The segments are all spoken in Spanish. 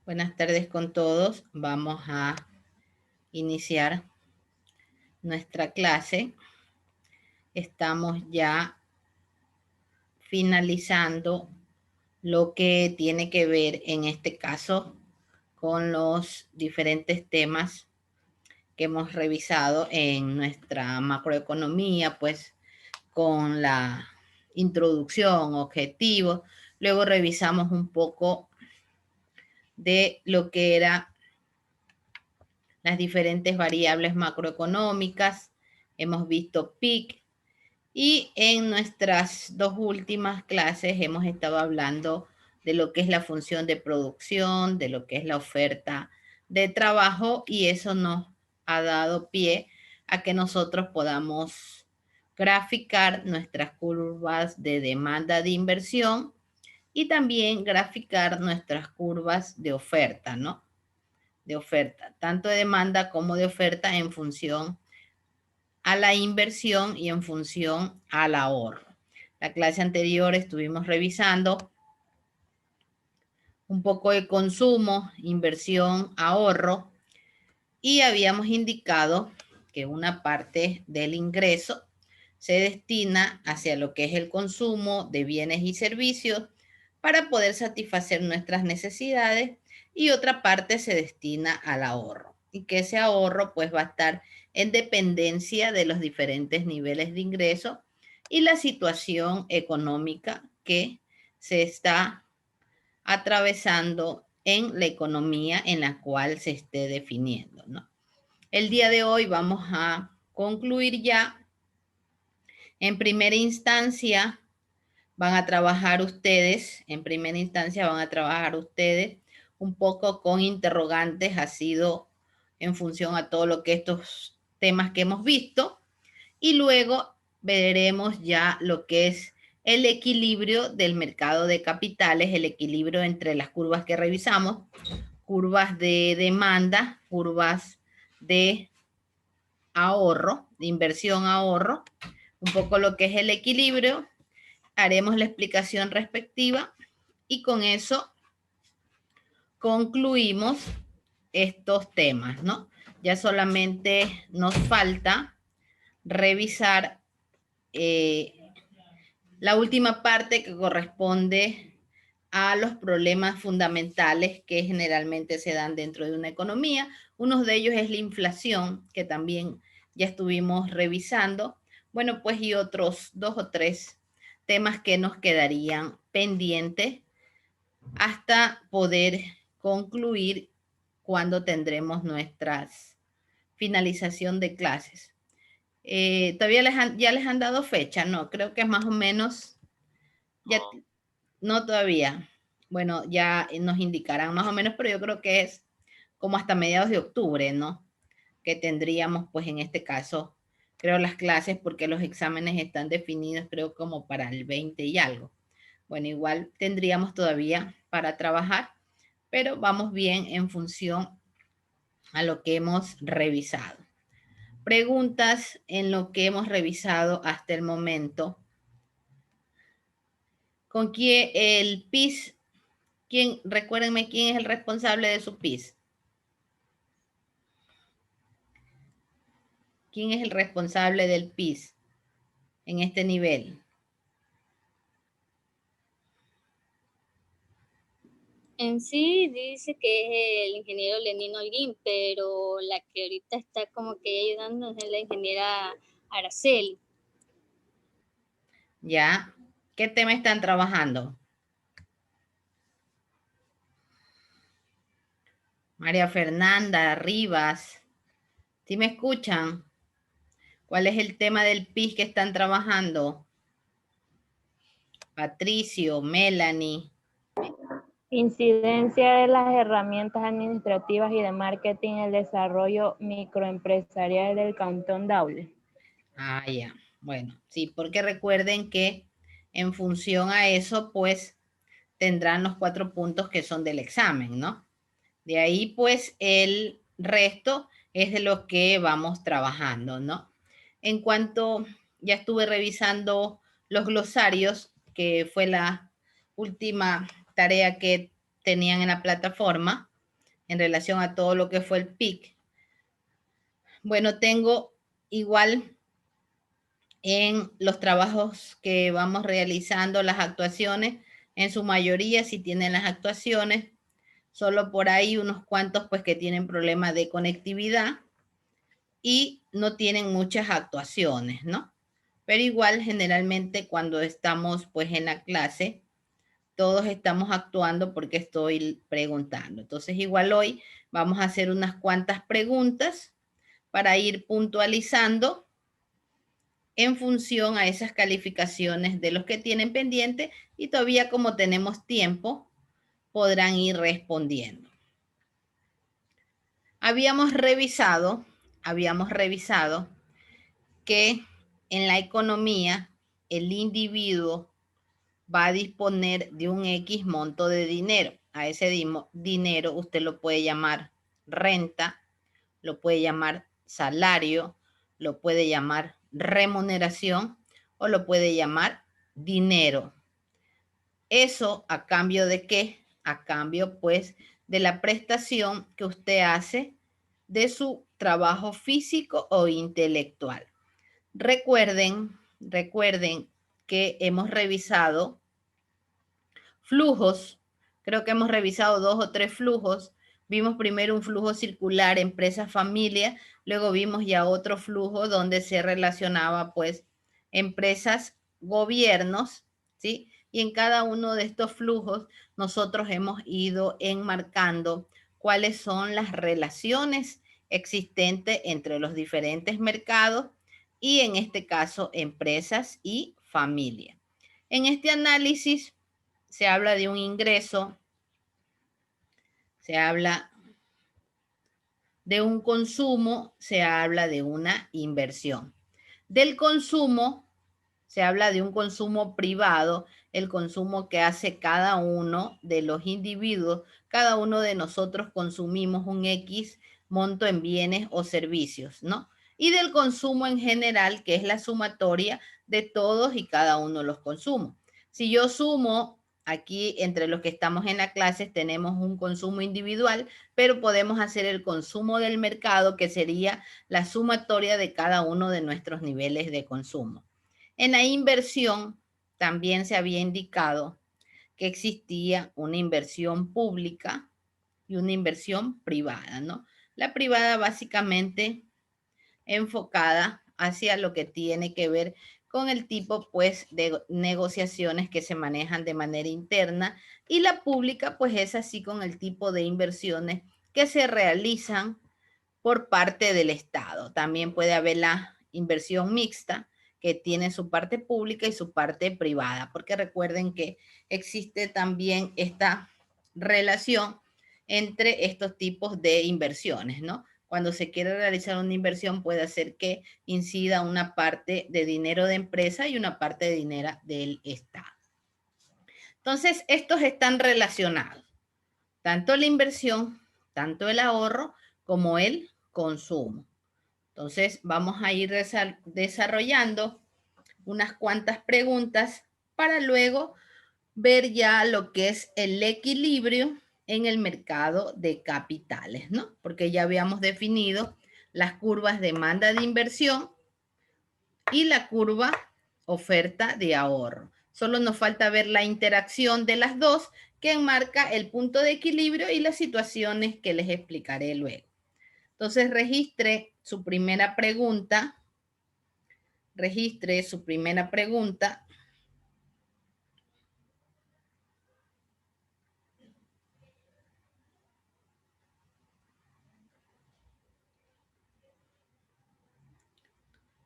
Buenas tardes con todos. Vamos a iniciar nuestra clase. Estamos ya finalizando lo que tiene que ver en este caso con los diferentes temas que hemos revisado en nuestra macroeconomía, pues con la introducción, objetivos. Luego revisamos un poco de lo que era las diferentes variables macroeconómicas, hemos visto PIC y en nuestras dos últimas clases hemos estado hablando de lo que es la función de producción, de lo que es la oferta de trabajo y eso nos ha dado pie a que nosotros podamos graficar nuestras curvas de demanda de inversión y también graficar nuestras curvas de oferta, ¿no? De oferta, tanto de demanda como de oferta en función a la inversión y en función al ahorro. La clase anterior estuvimos revisando un poco de consumo, inversión, ahorro y habíamos indicado que una parte del ingreso se destina hacia lo que es el consumo de bienes y servicios para poder satisfacer nuestras necesidades y otra parte se destina al ahorro y que ese ahorro pues va a estar en dependencia de los diferentes niveles de ingreso y la situación económica que se está atravesando en la economía en la cual se esté definiendo, ¿no? El día de hoy vamos a concluir ya. En primera instancia, en primera instancia van a trabajar ustedes un poco con interrogantes, ha sido en función a todo lo que estos temas que hemos visto, y luego veremos ya lo que es el equilibrio del mercado de capitales, el equilibrio entre las curvas que revisamos, curvas de demanda, curvas de ahorro, de inversión ahorro, un poco lo que es el equilibrio, haremos la explicación respectiva y con eso concluimos estos temas, ¿no? Ya solamente nos falta revisar la última parte que corresponde a los problemas fundamentales que generalmente se dan dentro de una economía. Uno de ellos es la inflación, que también ya estuvimos revisando. Bueno, pues y otros 2 o 3 temas que nos quedarían pendientes hasta poder concluir cuando tendremos nuestras finalización de clases. Todavía ya les han dado fecha, no, creo que es más o menos, ya, no todavía. Bueno, ya nos indicarán más o menos, pero yo creo que es como hasta mediados de octubre, ¿no? Que tendríamos, pues en este caso, creo las clases, porque los exámenes están definidos, creo como para el 20 y algo. Bueno, igual tendríamos todavía para trabajar, pero vamos bien en función a lo que hemos revisado. Preguntas en lo que hemos revisado hasta el momento. ¿Con quién el PIS? Recuérdenme quién es el responsable de su PIS. ¿Quién es el responsable del PIS en este nivel? En sí dice que es el ingeniero Lenino Holguín, pero la que ahorita está como que ayudando es la ingeniera Araceli. ¿Ya? ¿Qué tema están trabajando? María Fernanda Rivas. ¿Sí me escuchan? ¿Cuál es el tema del PIS que están trabajando? Patricio, Melanie. Incidencia de las herramientas administrativas y de marketing en el desarrollo microempresarial del Cantón Daule. Ah, ya. Bueno, sí, porque recuerden que en función a eso, pues tendrán los 4 puntos que son del examen, ¿no? De ahí, pues, el resto es de lo que vamos trabajando, ¿no? En cuanto ya estuve revisando los glosarios, que fue la última tarea que tenían en la plataforma, en relación a todo lo que fue el PIC. Bueno, tengo igual en los trabajos que vamos realizando, las actuaciones, en su mayoría sí tienen las actuaciones, solo por ahí unos cuantos pues que tienen problemas de conectividad y no tienen muchas actuaciones, ¿no? Pero igual generalmente cuando estamos pues en la clase, todos estamos actuando porque estoy preguntando. Entonces igual hoy vamos a hacer unas cuantas preguntas para ir puntualizando en función a esas calificaciones de los que tienen pendiente y todavía como tenemos tiempo podrán ir respondiendo. Habíamos revisado que en la economía el individuo va a disponer de un X monto de dinero. A ese dinero usted lo puede llamar renta, lo puede llamar salario, lo puede llamar remuneración o lo puede llamar dinero. ¿Eso a cambio de qué? A cambio, pues, de la prestación que usted hace de su trabajo físico o intelectual. Recuerden que hemos revisado flujos, creo que hemos revisado 2 o 3 flujos. Vimos primero un flujo circular empresa-familia, luego vimos ya otro flujo donde se relacionaba pues empresas-gobiernos, ¿sí? Y en cada uno de estos flujos nosotros hemos ido enmarcando cuáles son las relaciones existentes entre los diferentes mercados y en este caso empresas y familia. En este análisis se habla de un ingreso, se habla de un consumo, se habla de una inversión. Del consumo, se habla de un consumo privado, el consumo que hace cada uno de los individuos. Cada uno de nosotros consumimos un X monto en bienes o servicios, ¿no? Y del consumo en general, que es la sumatoria de todos y cada uno de los consumos. Si yo sumo aquí entre los que estamos en la clase, tenemos un consumo individual, pero podemos hacer el consumo del mercado, que sería la sumatoria de cada uno de nuestros niveles de consumo. En la inversión también se había indicado que existía una inversión pública y una inversión privada, ¿no? La privada básicamente enfocada hacia lo que tiene que ver con el tipo pues de negociaciones que se manejan de manera interna, y la pública pues es así con el tipo de inversiones que se realizan por parte del Estado. También puede haber la inversión mixta, que tiene su parte pública y su parte privada, porque recuerden que existe también esta relación entre estos tipos de inversiones, ¿no? Cuando se quiere realizar una inversión puede hacer que incida una parte de dinero de empresa y una parte de dinero del Estado. Entonces, estos están relacionados, tanto la inversión, tanto el ahorro, como el consumo. Entonces, vamos a ir desarrollando unas cuantas preguntas para luego ver ya lo que es el equilibrio en el mercado de capitales, ¿no? Porque ya habíamos definido las curvas demanda de inversión y la curva oferta de ahorro. Solo nos falta ver la interacción de las dos, que enmarca el punto de equilibrio y las situaciones que les explicaré luego. Entonces, registre su primera pregunta.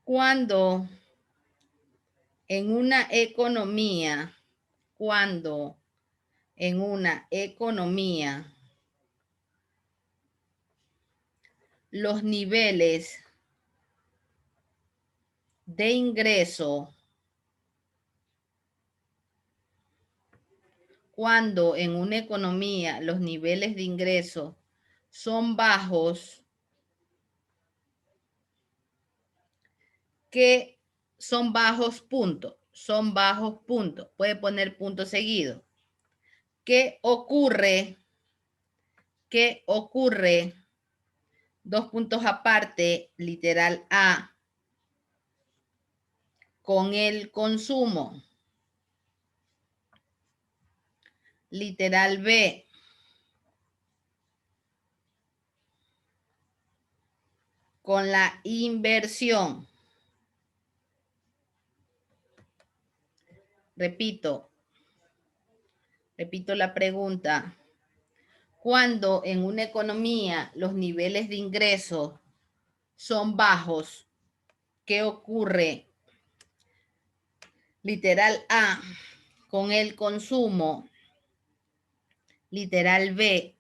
Cuando en una economía los niveles de ingreso, cuando en una economía los niveles de ingreso son bajos, que son bajos puntos, puede poner punto seguido. ¿Qué ocurre ¿Qué ocurre? Dos puntos aparte, literal A, con el consumo. Literal B, con la inversión. Repito la pregunta. Cuando en una economía los niveles de ingresos son bajos, ¿qué ocurre? Literal A, con el consumo. Literal B,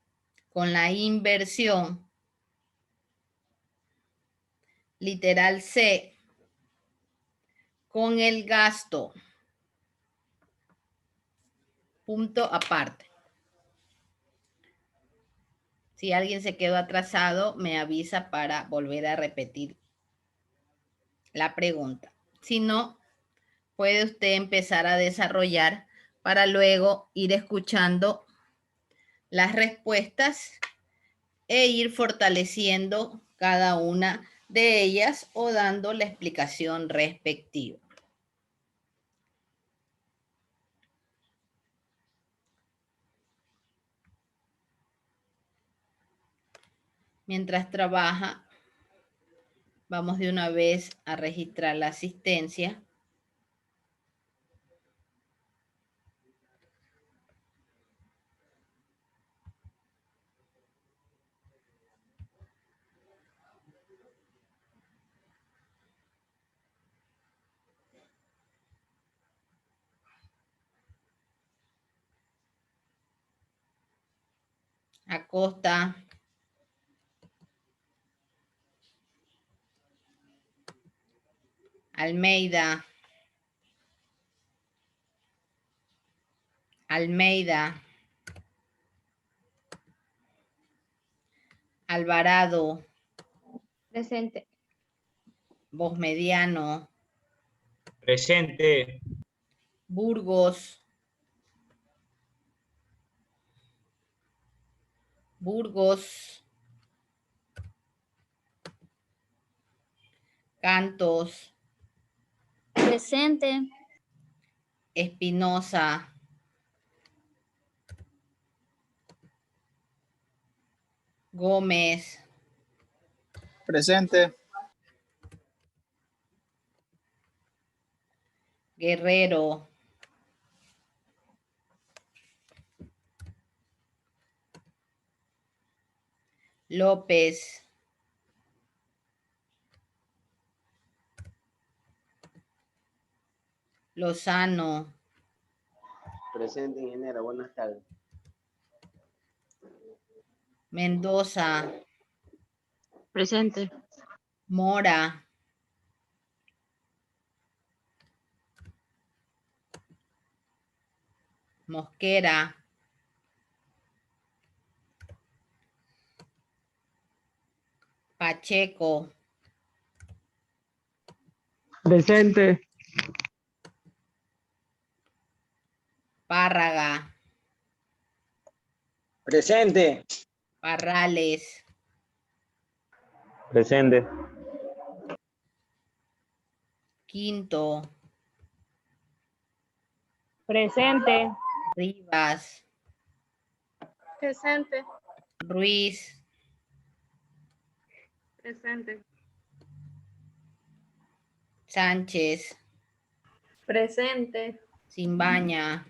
con la inversión. Literal C, con el gasto. Punto aparte. Si alguien se quedó atrasado, me avisa para volver a repetir la pregunta. Si no, puede usted empezar a desarrollar para luego ir escuchando las respuestas e ir fortaleciendo cada una de ellas o dando la explicación respectiva. Mientras trabaja, vamos de una vez a registrar la asistencia. Acosta. Almeida. Almeida. Alvarado. Presente. Bosmediano. Presente. Burgos. Burgos. Cantos. Presente. Espinosa. Gómez. Presente. Guerrero. López. Lozano. Presente, ingeniero. Buenas tardes. Mendoza. Presente. Mora. Mosquera. Pacheco. Presente. Párraga. Presente. Parrales. Presente. Quinto. Presente. Rivas. Presente. Ruiz. Presente. Sánchez. Presente. Simbaña.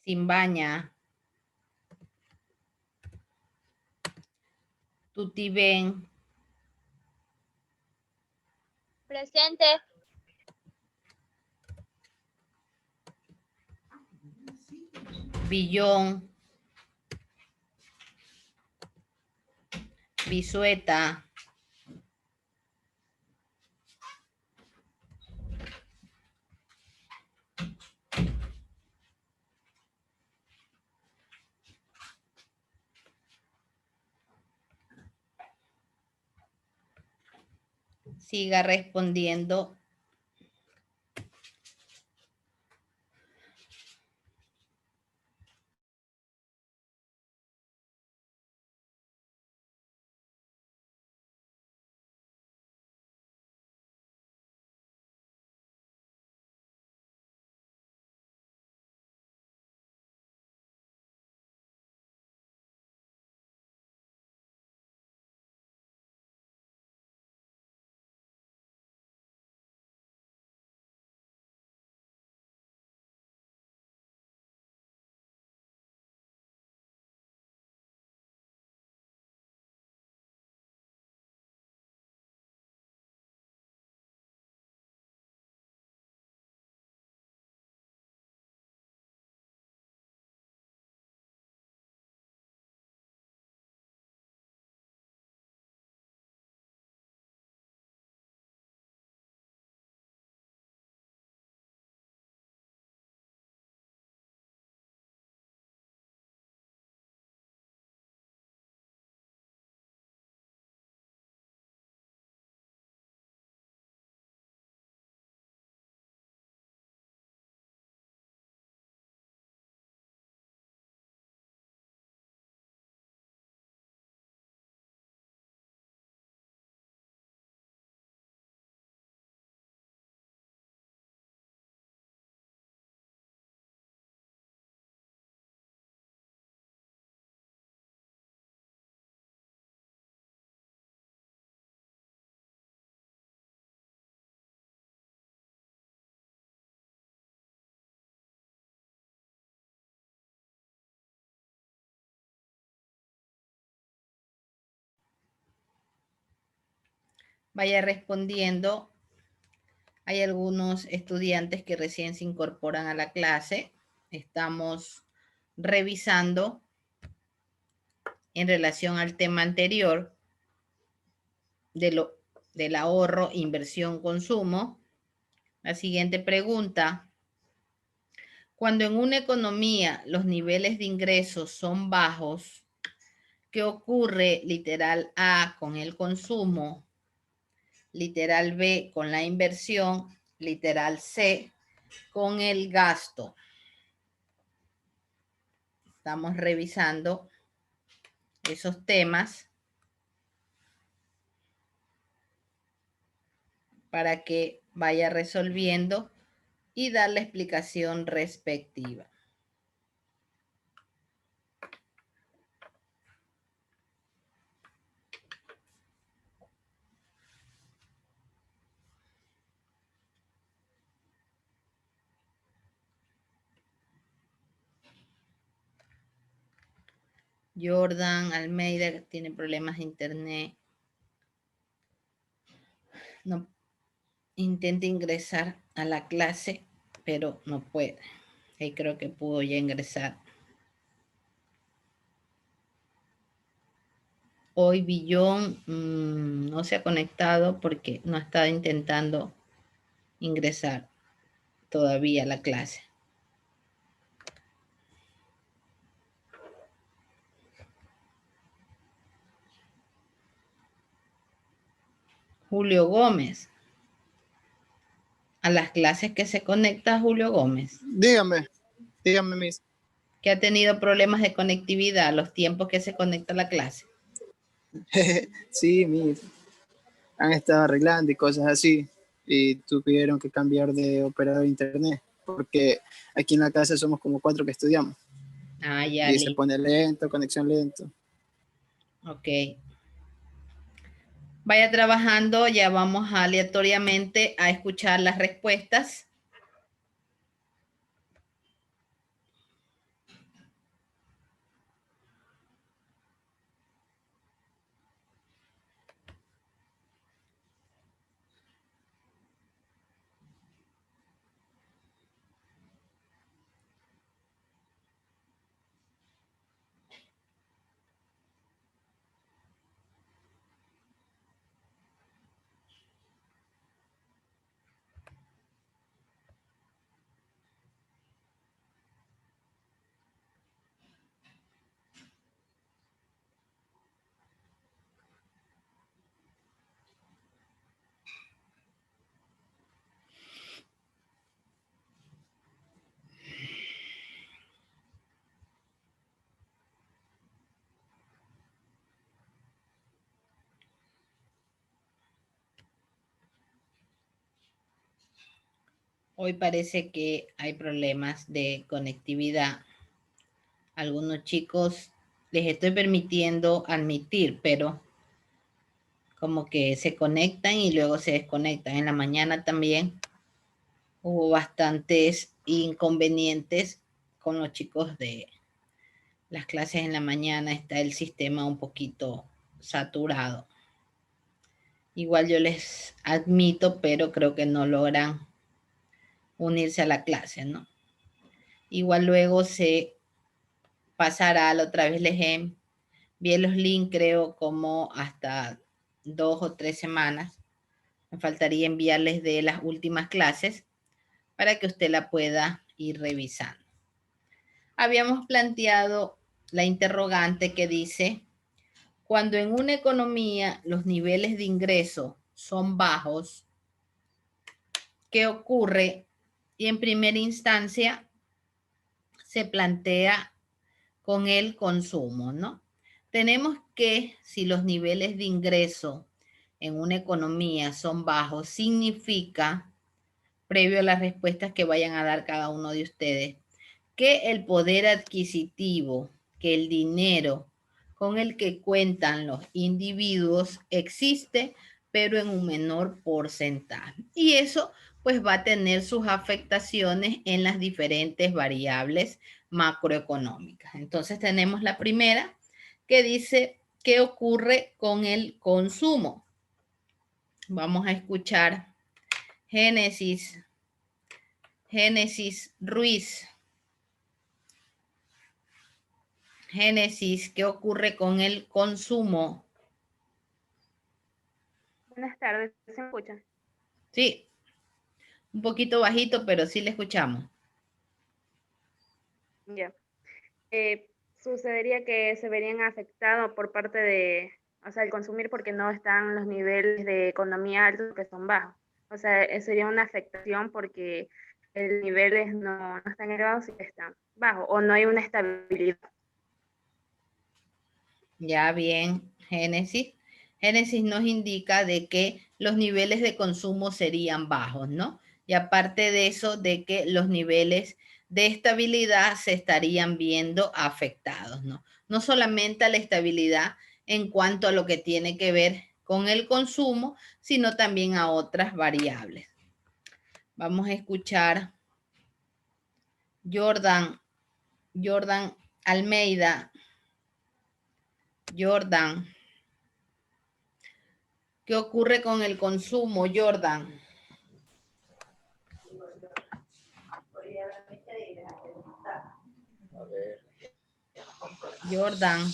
Simbaña. Tutibén. Presente. Villón. Bisueta. Siga respondiendo vaya respondiendo. Hay algunos estudiantes que recién se incorporan a la clase. Estamos revisando en relación al tema anterior del ahorro, inversión, consumo. La siguiente pregunta. Cuando en una economía los niveles de ingresos son bajos, ¿qué ocurre literal A con el consumo, literal B con la inversión, literal C con el gasto? Estamos revisando esos temas para que vaya resolviendo y dar la explicación respectiva. Jordan Almeida tiene problemas de internet. No, intenta ingresar a la clase, pero no puede. Ahí creo que pudo ya ingresar. Hoy Billón no se ha conectado porque no ha estado intentando ingresar todavía a la clase. Julio Gómez. A las clases que se conecta Julio Gómez. Dígame, Miss. Que ha tenido problemas de conectividad a los tiempos que se conecta a la clase. Sí, Miss. Han estado arreglando y cosas así. Y tuvieron que cambiar de operador de internet. Porque aquí en la casa somos como 4 que estudiamos. Ah, ya. Y se pone lento, conexión lento. Ok. Vaya trabajando, ya vamos aleatoriamente a escuchar las respuestas. Hoy parece que hay problemas de conectividad. Algunos chicos les estoy permitiendo admitir, pero como que se conectan y luego se desconectan. En la mañana también hubo bastantes inconvenientes con los chicos de las clases en la mañana. Está el sistema un poquito saturado. Igual yo les admito, pero creo que no logran unirse a la clase, ¿no? Igual luego se pasará, la otra vez les envié los links, creo, como hasta 2 o 3 semanas. Me faltaría enviarles de las últimas clases para que usted la pueda ir revisando. Habíamos planteado la interrogante que dice, cuando en una economía los niveles de ingreso son bajos, ¿qué ocurre? Y en primera instancia se plantea con el consumo, ¿no? Tenemos que, si los niveles de ingreso en una economía son bajos, significa, previo a las respuestas que vayan a dar cada uno de ustedes, que el poder adquisitivo, que el dinero con el que cuentan los individuos existe, pero en un menor porcentaje. Y eso pues va a tener sus afectaciones en las diferentes variables macroeconómicas. Entonces tenemos la primera que dice, ¿qué ocurre con el consumo? Vamos a escuchar Génesis Ruiz. Génesis, ¿qué ocurre con el consumo? Buenas tardes, ¿se escucha? Sí, un poquito bajito, pero sí le escuchamos. Ya. Sucedería que se verían afectados por parte de, o sea, el consumir porque no están los niveles de economía altos que son bajos. O sea, sería una afectación porque los niveles no están elevados y están bajos, o no hay una estabilidad. Ya bien, Génesis. Génesis nos indica de que los niveles de consumo serían bajos, ¿no? Y aparte de eso, de que los niveles de estabilidad se estarían viendo afectados, ¿no? No solamente a la estabilidad en cuanto a lo que tiene que ver con el consumo, sino también a otras variables. Vamos a escuchar Jordan Almeida. Jordan, ¿qué ocurre con el consumo, Jordan? Jordan,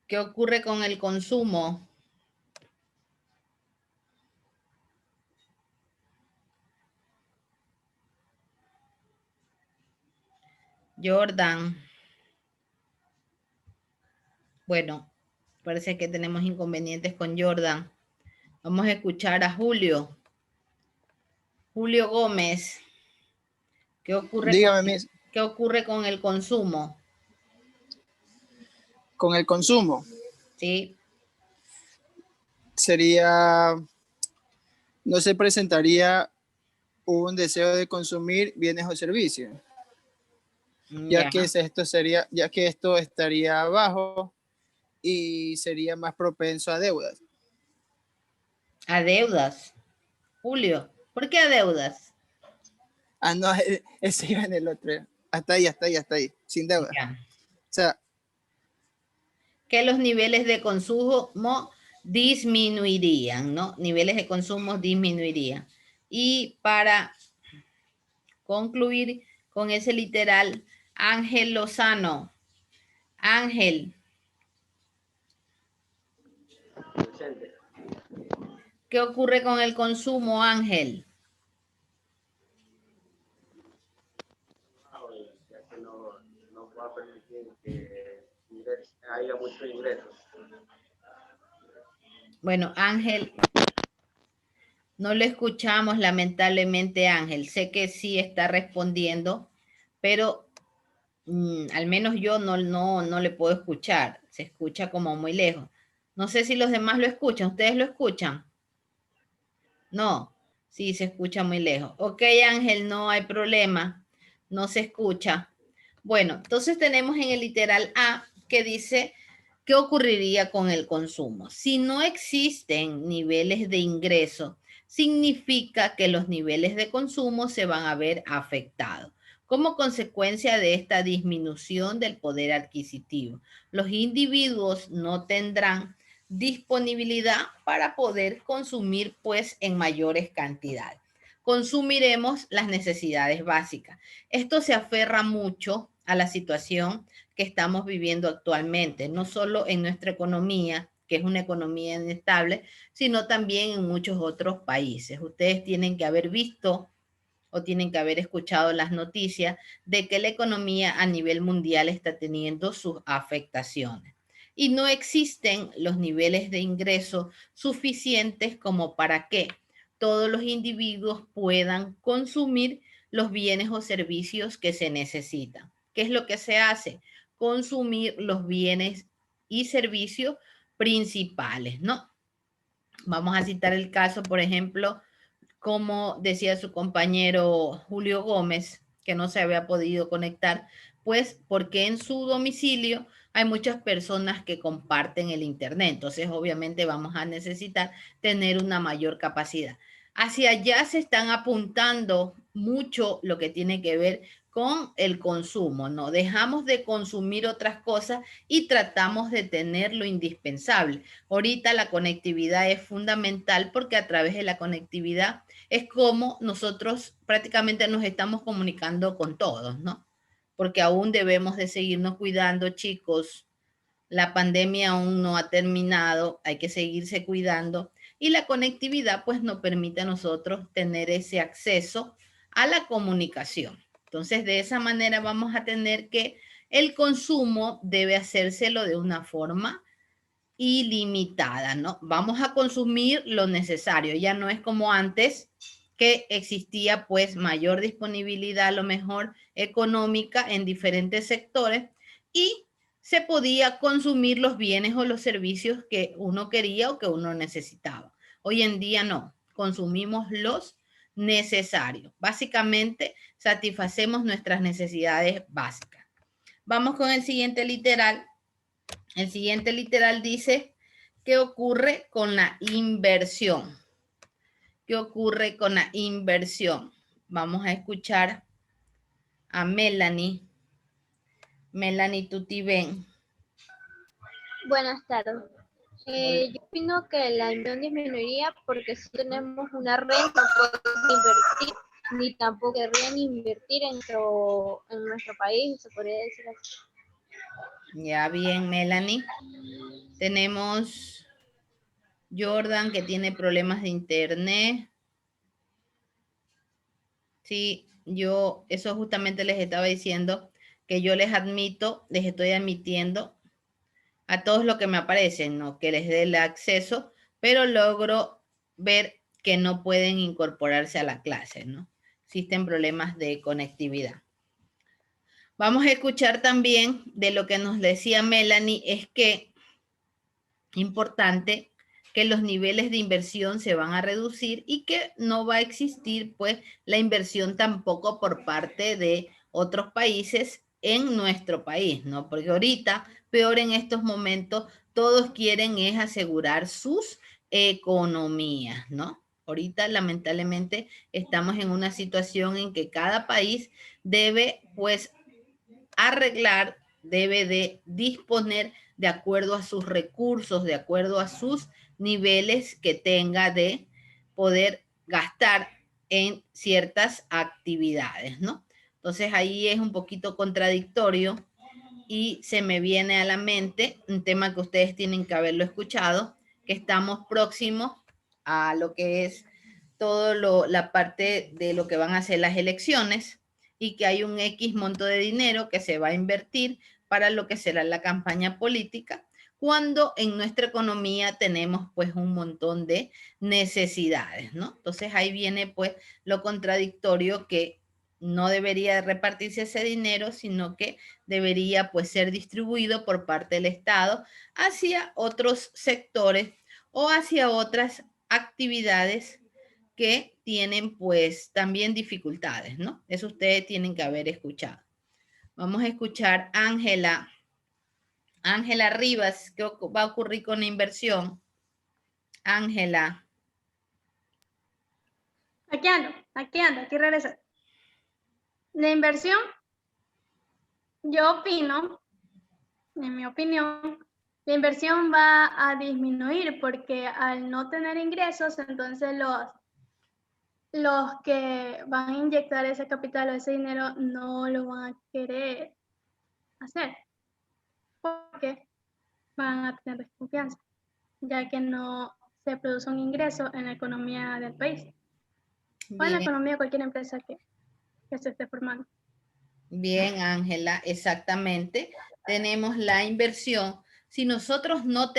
¿qué ocurre con el consumo? Jordan. Bueno, parece que tenemos inconvenientes con Jordan. Vamos a escuchar a Julio. Julio Gómez. ¿Qué ocurre, Dígame, ¿qué ocurre con el consumo? con el consumo. Sí. Sería, no se presentaría un deseo de consumir bienes o servicios, ya que esto estaría bajo y sería más propenso a deudas. A deudas. Julio, ¿por qué a deudas? Ah, no, ese iba en el otro. Hasta ahí, sin deuda. Ya. O sea, Que los niveles de consumo disminuirían, ¿no? Niveles de consumo disminuirían. Y para concluir con ese literal, Ángel Lozano. Ángel, Presente. ¿qué ocurre con el consumo, Ángel? Ya que no va a permitir que haya muchos ingresos. Bueno, Ángel, no lo escuchamos lamentablemente, Ángel. Sé que sí está respondiendo, pero al menos yo no le puedo escuchar. Se escucha como muy lejos. No sé si los demás lo escuchan. ¿Ustedes lo escuchan? No, sí se escucha muy lejos. Ok, Ángel, no hay problema. No se escucha. Bueno, entonces tenemos en el literal A que dice, ¿qué ocurriría con el consumo? Si no existen niveles de ingreso, significa que los niveles de consumo se van a ver afectados. Como consecuencia de esta disminución del poder adquisitivo, los individuos no tendrán disponibilidad para poder consumir pues en mayores cantidades. Consumiremos las necesidades básicas. Esto se aferra mucho a la situación que estamos viviendo actualmente, no solo en nuestra economía, que es una economía inestable, sino también en muchos otros países. Ustedes tienen que haber visto o tienen que haber escuchado las noticias de que la economía a nivel mundial está teniendo sus afectaciones. Y no existen los niveles de ingreso suficientes como para que todos los individuos puedan consumir los bienes o servicios que se necesitan. ¿Qué es lo que se hace? Consumir los bienes y servicios principales, ¿no? Vamos a citar el caso, por ejemplo, como decía su compañero Julio Gómez, que no se había podido conectar, pues porque en su domicilio hay muchas personas que comparten el Internet. Entonces, obviamente vamos a necesitar tener una mayor capacidad. Hacia allá se están apuntando mucho lo que tiene que ver con el consumo, ¿no? Dejamos de consumir otras cosas y tratamos de tener lo indispensable. Ahorita la conectividad es fundamental porque a través de la conectividad es como nosotros prácticamente nos estamos comunicando con todos, ¿no? Porque aún debemos de seguirnos cuidando, chicos. La pandemia aún no ha terminado, hay que seguirse cuidando y la conectividad pues nos permite a nosotros tener ese acceso a la comunicación. Entonces, de esa manera vamos a tener que el consumo debe hacérselo de una forma ilimitada, ¿no? Vamos a consumir lo necesario, ya no es como antes que existía pues mayor disponibilidad, a lo mejor económica en diferentes sectores y se podía consumir los bienes o los servicios que uno quería o que uno necesitaba. Hoy en día no, consumimos los necesarios. Básicamente satisfacemos nuestras necesidades básicas. Vamos con el siguiente literal. El siguiente literal dice, ¿qué ocurre con la inversión? ¿Qué ocurre con la inversión? Vamos a escuchar a Melanie. Melanie Tutibén. Buenas tardes. Yo opino que la inversión disminuiría porque si tenemos una renta no podemos invertir, ni tampoco querrían invertir en nuestro país, se podría decir así. Ya bien, Melanie. Tenemos Jordan que tiene problemas de internet. Sí, yo eso justamente les estaba diciendo que yo les estoy admitiendo a todos los que me aparecen, ¿no? Que les dé el acceso, pero logro ver que no pueden incorporarse a la clase, ¿no? Existen problemas de conectividad. Vamos a escuchar también de lo que nos decía Melanie, es que importante que los niveles de inversión se van a reducir y que no va a existir pues la inversión tampoco por parte de otros países en nuestro país, ¿no? Porque ahorita, peor en estos momentos, todos quieren es asegurar sus economías, ¿no? Ahorita lamentablemente estamos en una situación en que cada país debe pues arreglar, debe de disponer de acuerdo a sus recursos, de acuerdo a sus niveles que tenga de poder gastar en ciertas actividades, ¿no? Entonces ahí es un poquito contradictorio y se me viene a la mente un tema que ustedes tienen que haberlo escuchado, que estamos próximos a lo que es la parte de lo que van a ser las elecciones y que hay un X monto de dinero que se va a invertir para lo que será la campaña política, cuando en nuestra economía tenemos pues un montón de necesidades, ¿no? Entonces ahí viene pues lo contradictorio, que no debería repartirse ese dinero, sino que debería pues ser distribuido por parte del Estado hacia otros sectores o hacia otras actividades que tienen pues también dificultades, ¿no? Eso ustedes tienen que haber escuchado. Vamos a escuchar a Ángela. Ángela Rivas, ¿qué va a ocurrir con la inversión? Ángela. Aquí regreso. La inversión, yo opino, en mi opinión, la inversión va a disminuir porque al no tener ingresos, entonces los que van a inyectar ese capital o ese dinero no lo van a querer hacer porque van a tener desconfianza, ya que no se produce un ingreso en la economía del país o en la economía de cualquier empresa que se esté formando. Bien, Ángela, exactamente. Tenemos la inversión. Si nosotros no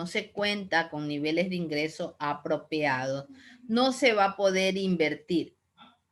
se cuenta con niveles de ingreso apropiados, no se va a poder invertir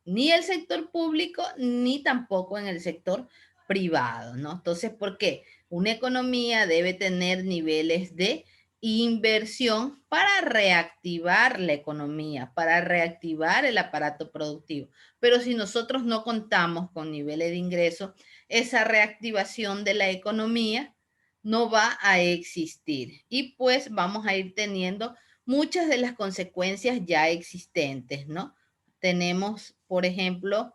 ni el sector público ni tampoco en el sector privado, ¿no? Entonces, ¿por qué? Una economía debe tener niveles de inversión para reactivar la economía, para reactivar el aparato productivo. Pero si nosotros no contamos con niveles de ingresos, esa reactivación de la economía no va a existir y pues vamos a ir teniendo muchas de las consecuencias ya existentes, ¿no? Tenemos, por ejemplo,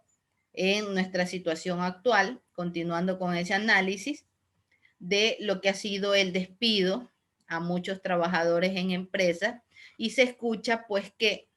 en nuestra situación actual, continuando con ese análisis de lo que ha sido el despido a muchos trabajadores en empresas, y se escucha pues que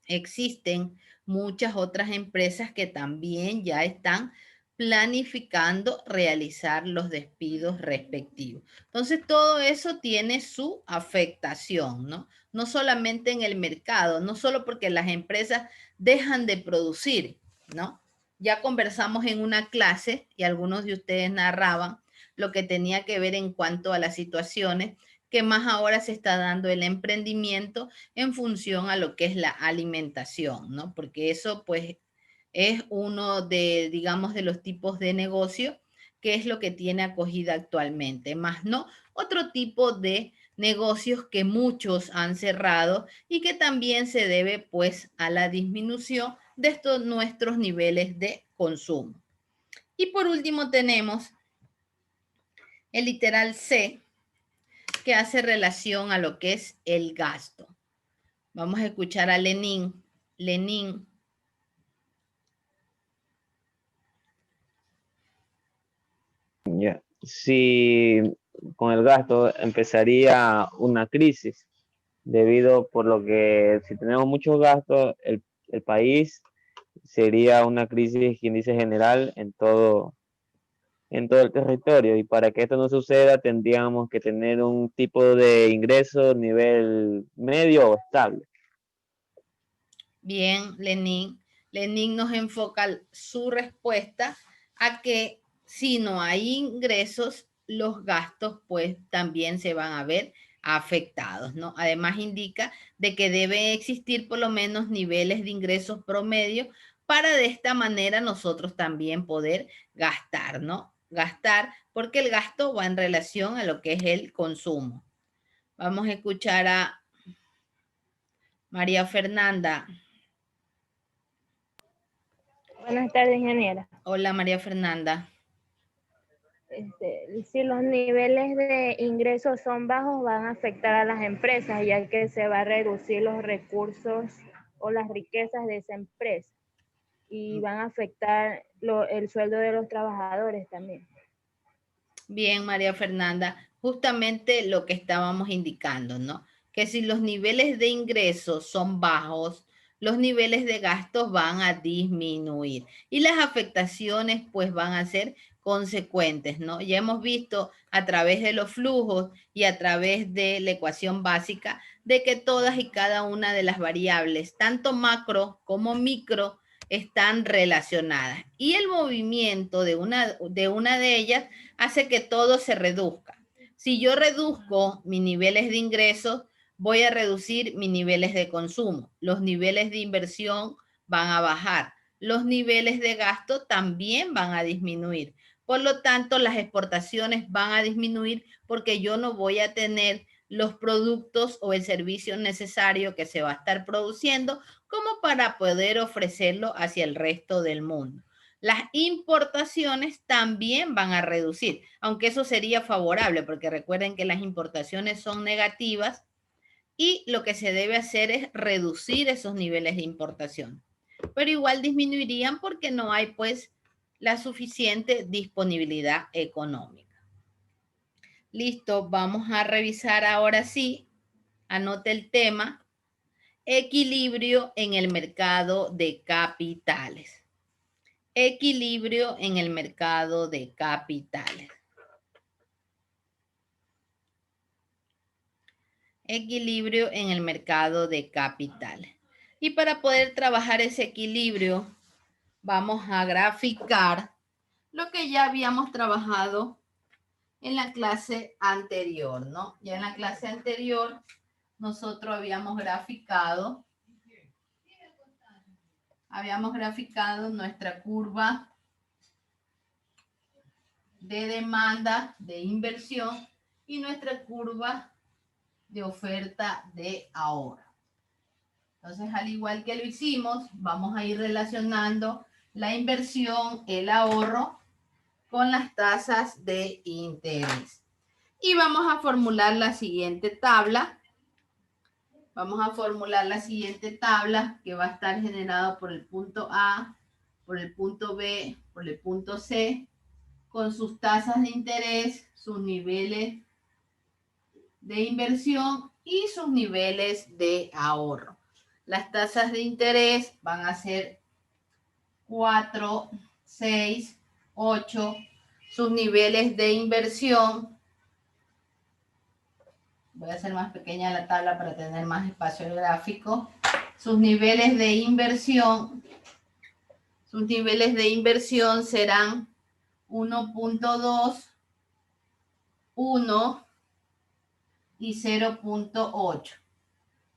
existen muchas otras empresas que también ya están planificando realizar los despidos respectivos. Entonces, todo eso tiene su afectación, ¿no? No solamente en el mercado, no solo porque las empresas dejan de producir, ¿no? Ya conversamos en una clase y algunos de ustedes narraban lo que tenía que ver en cuanto a las situaciones que más ahora se está dando el emprendimiento en función a lo que es la alimentación, ¿no? Porque eso pues es uno de, digamos, de los tipos de negocio que es lo que tiene acogida actualmente, más no otro tipo de negocios que muchos han cerrado y que también se debe pues a la disminución de estos nuestros niveles de consumo. Y por último tenemos el literal C, que hace relación a lo que es el gasto. Vamos a escuchar a Lenin. Lenin. Ya. Si con el gasto empezaría una crisis, debido por lo que si tenemos muchos gastos, el país sería una crisis, quien dice general, en todo el territorio. Y para que esto no suceda, tendríamos que tener un tipo de ingreso nivel medio o estable. Bien, Lenin. Lenin nos enfoca su respuesta a que si no hay ingresos, los gastos pues también se van a ver afectados, ¿no? Además indica de que debe existir por lo menos niveles de ingresos promedio para de esta manera nosotros también poder gastar, ¿no? Gastar, porque el gasto va en relación a lo que es el consumo. Vamos a escuchar a María Fernanda. Buenas tardes, ingeniera. Hola, María Fernanda. Si los niveles de ingresos son bajos, van a afectar a las empresas, ya que se va a reducir los recursos o las riquezas de esa empresa y van a afectar el sueldo de los trabajadores también. Bien, María Fernanda, justamente lo que estábamos indicando, ¿no? Que si los niveles de ingresos son bajos, los niveles de gastos van a disminuir y las afectaciones pues van a ser consecuentes, ¿no? Ya hemos visto a través de los flujos y a través de la ecuación básica de que todas y cada una de las variables, tanto macro como micro, están relacionadas y el movimiento de una de ellas hace que todo se reduzca. Si yo reduzco mis niveles de ingresos, voy a reducir mis niveles de consumo. Los niveles de inversión van a bajar. Los niveles de gasto también van a disminuir. Por lo tanto, las exportaciones van a disminuir porque yo no voy a tener los productos o el servicio necesario que se va a estar produciendo como para poder ofrecerlo hacia el resto del mundo. Las importaciones también van a reducir, aunque eso sería favorable, porque recuerden que las importaciones son negativas y lo que se debe hacer es reducir esos niveles de importación. Pero igual disminuirían porque no hay pues la suficiente disponibilidad económica. Listo, vamos a revisar ahora sí, anote el tema, equilibrio en el mercado de capitales. Equilibrio en el mercado de capitales. Equilibrio en el mercado de capitales. Y para poder trabajar ese equilibrio, vamos a graficar lo que ya habíamos trabajado en la clase anterior, ¿no? Ya en la clase anterior nosotros habíamos graficado nuestra curva de demanda de inversión y nuestra curva de oferta de ahorro. Entonces, al igual que lo hicimos, vamos a ir relacionando la inversión, el ahorro, con las tasas de interés. Y vamos a formular la siguiente tabla. Vamos a formular la siguiente tabla que va a estar generada por el punto A, por el punto B, por el punto C, con sus tasas de interés, sus niveles de inversión y sus niveles de ahorro. Las tasas de interés van a ser 4, 6, 8. Sus niveles de inversión, voy a hacer más pequeña la tabla para tener más espacio el gráfico. Sus niveles de inversión serán 1.2, 1 y 0.8.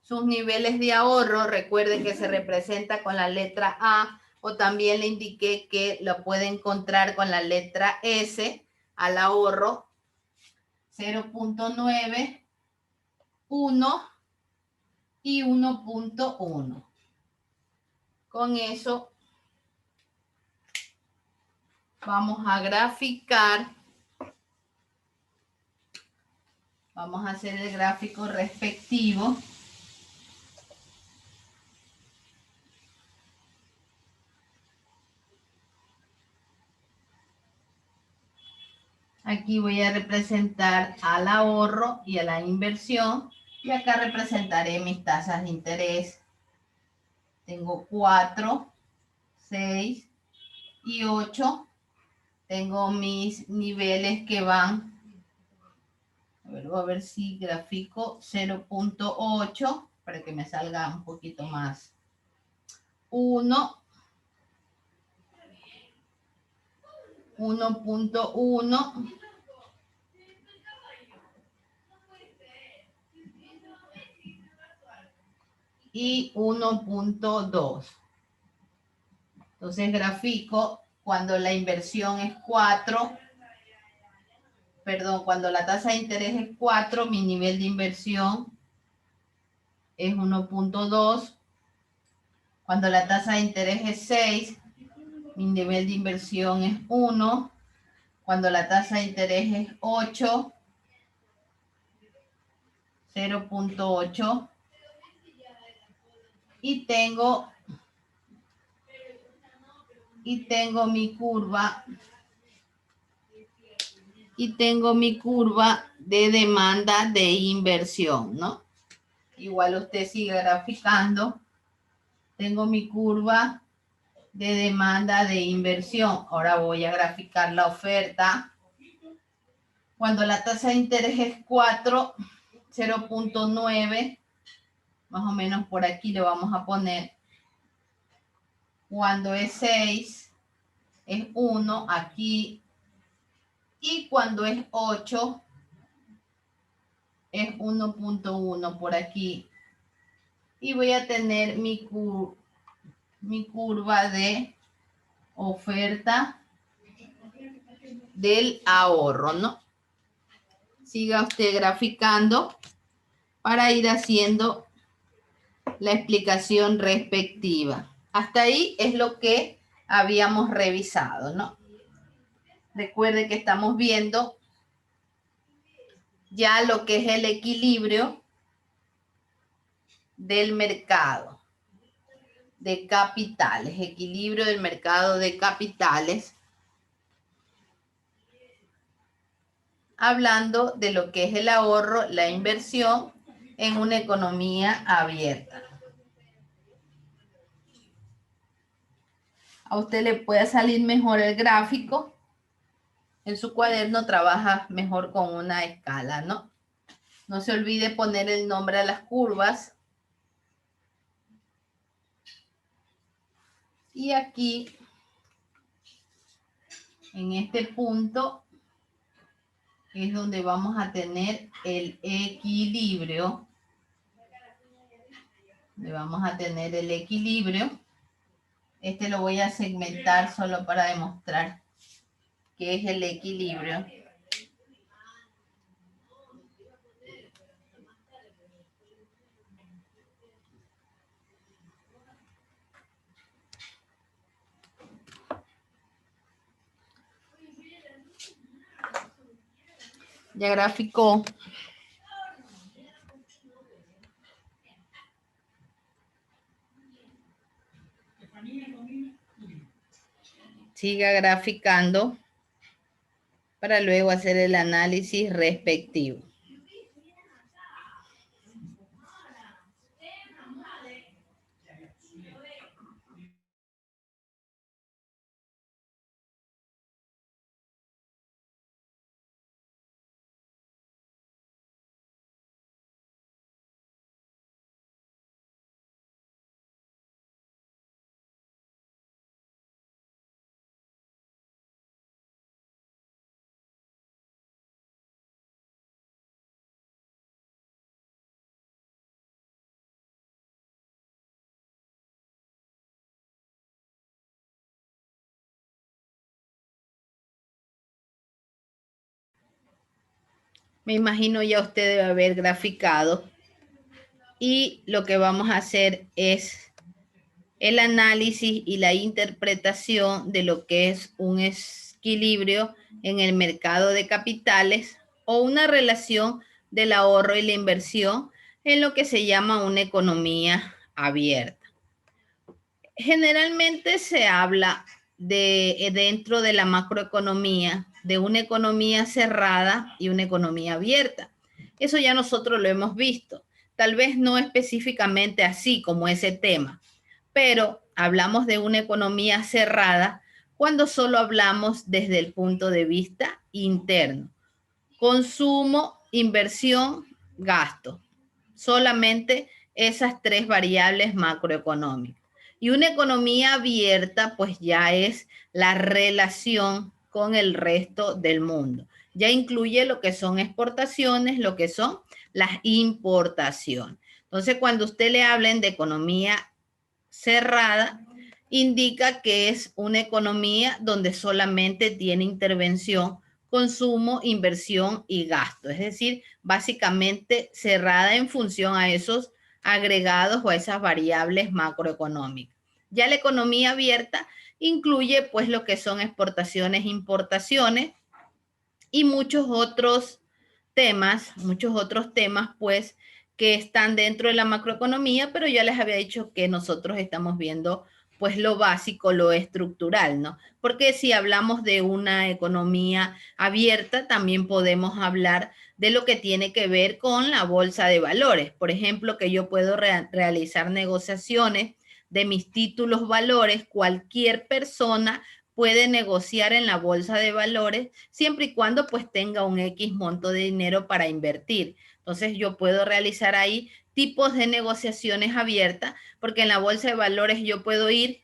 Sus niveles de ahorro, recuerden que se representa con la letra A, o también le indiqué que lo puede encontrar con la letra S al ahorro, 0.9, 1 y 1.1. Con eso vamos a graficar. Vamos a hacer el gráfico respectivo. Aquí voy a representar al ahorro y a la inversión. Y acá representaré mis tasas de interés. Tengo 4, 6 y 8. Tengo mis niveles que van. Voy a ver si grafico 0.8 para que me salga un poquito más. 1. 1.1. Y 1.2. Entonces grafico cuando la inversión es 4, cuando la tasa de interés es 4, mi nivel de inversión es 1.2. Cuando la tasa de interés es 6, mi nivel de inversión es 1. Cuando la tasa de interés es 8, 0.8. Y tengo mi curva. Y tengo mi curva de demanda de inversión, ¿no? Igual usted sigue graficando. Tengo mi curva de demanda de inversión. Ahora voy a graficar la oferta. Cuando la tasa de interés es 4, 0.9, más o menos por aquí le vamos a poner. Cuando es 6, es 1 aquí. Y cuando es 8, es 1.1 por aquí. Y voy a tener mi curva de oferta del ahorro, ¿no? Siga usted graficando para ir haciendo la explicación respectiva. Hasta ahí es lo que habíamos revisado, ¿no? Recuerde que estamos viendo ya lo que es el equilibrio del mercado de capitales, equilibrio del mercado de capitales, hablando de lo que es el ahorro, la inversión en una economía abierta. A usted le puede salir mejor el gráfico. En su cuaderno trabaja mejor con una escala, ¿no? No se olvide poner el nombre a las curvas. Y aquí, en este punto, es donde vamos a tener el equilibrio. Este lo voy a segmentar solo para demostrar qué es el equilibrio. Ya graficó. siga graficando para luego hacer el análisis respectivo. Me imagino ya usted debe haber graficado y lo que vamos a hacer es el análisis y la interpretación de lo que es un equilibrio en el mercado de capitales o una relación del ahorro y la inversión en lo que se llama una economía abierta. Generalmente se habla dentro de la macroeconomía de una economía cerrada y una economía abierta. Eso ya nosotros lo hemos visto. Tal vez no específicamente así como ese tema, pero hablamos de una economía cerrada cuando solo hablamos desde el punto de vista interno. Consumo, inversión, gasto. Solamente esas tres variables macroeconómicas. Y una economía abierta, pues ya es la relación con el resto del mundo. Ya incluye lo que son exportaciones, lo que son las importaciones. Entonces, cuando usted le hablen de economía cerrada, indica que es una economía donde solamente tiene intervención, consumo, inversión y gasto. Es decir, básicamente cerrada en función a esos agregados o a esas variables macroeconómicas. Ya la economía abierta incluye pues lo que son exportaciones, importaciones y muchos otros temas pues que están dentro de la macroeconomía, pero ya les había dicho que nosotros estamos viendo pues lo básico, lo estructural, ¿no? Porque si hablamos de una economía abierta, también podemos hablar de lo que tiene que ver con la bolsa de valores. Por ejemplo, que yo puedo realizar negociaciones de mis títulos valores, cualquier persona puede negociar en la bolsa de valores siempre y cuando pues tenga un X monto de dinero para invertir. Entonces yo puedo realizar ahí tipos de negociaciones abiertas porque en la bolsa de valores yo puedo ir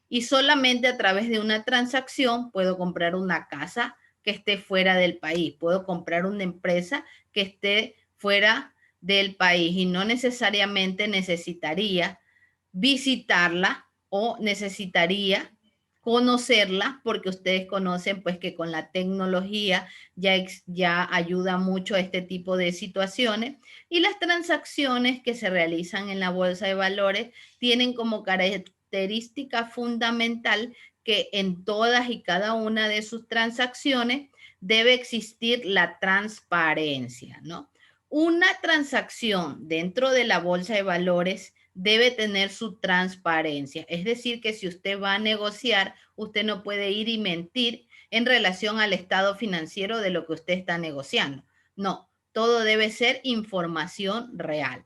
y solamente a través de una transacción puedo comprar una casa que esté fuera del país, puedo comprar una empresa que esté fuera del país y no necesariamente necesitaría visitarla o necesitaría conocerla, porque ustedes conocen pues que con la tecnología ya ayuda mucho a este tipo de situaciones y las transacciones que se realizan en la bolsa de valores tienen como característica fundamental que en todas y cada una de sus transacciones debe existir la transparencia, ¿no? Una transacción dentro de la bolsa de valores debe tener su transparencia. Es decir, que si usted va a negociar, usted no puede ir y mentir en relación al estado financiero de lo que usted está negociando. No, todo debe ser información real.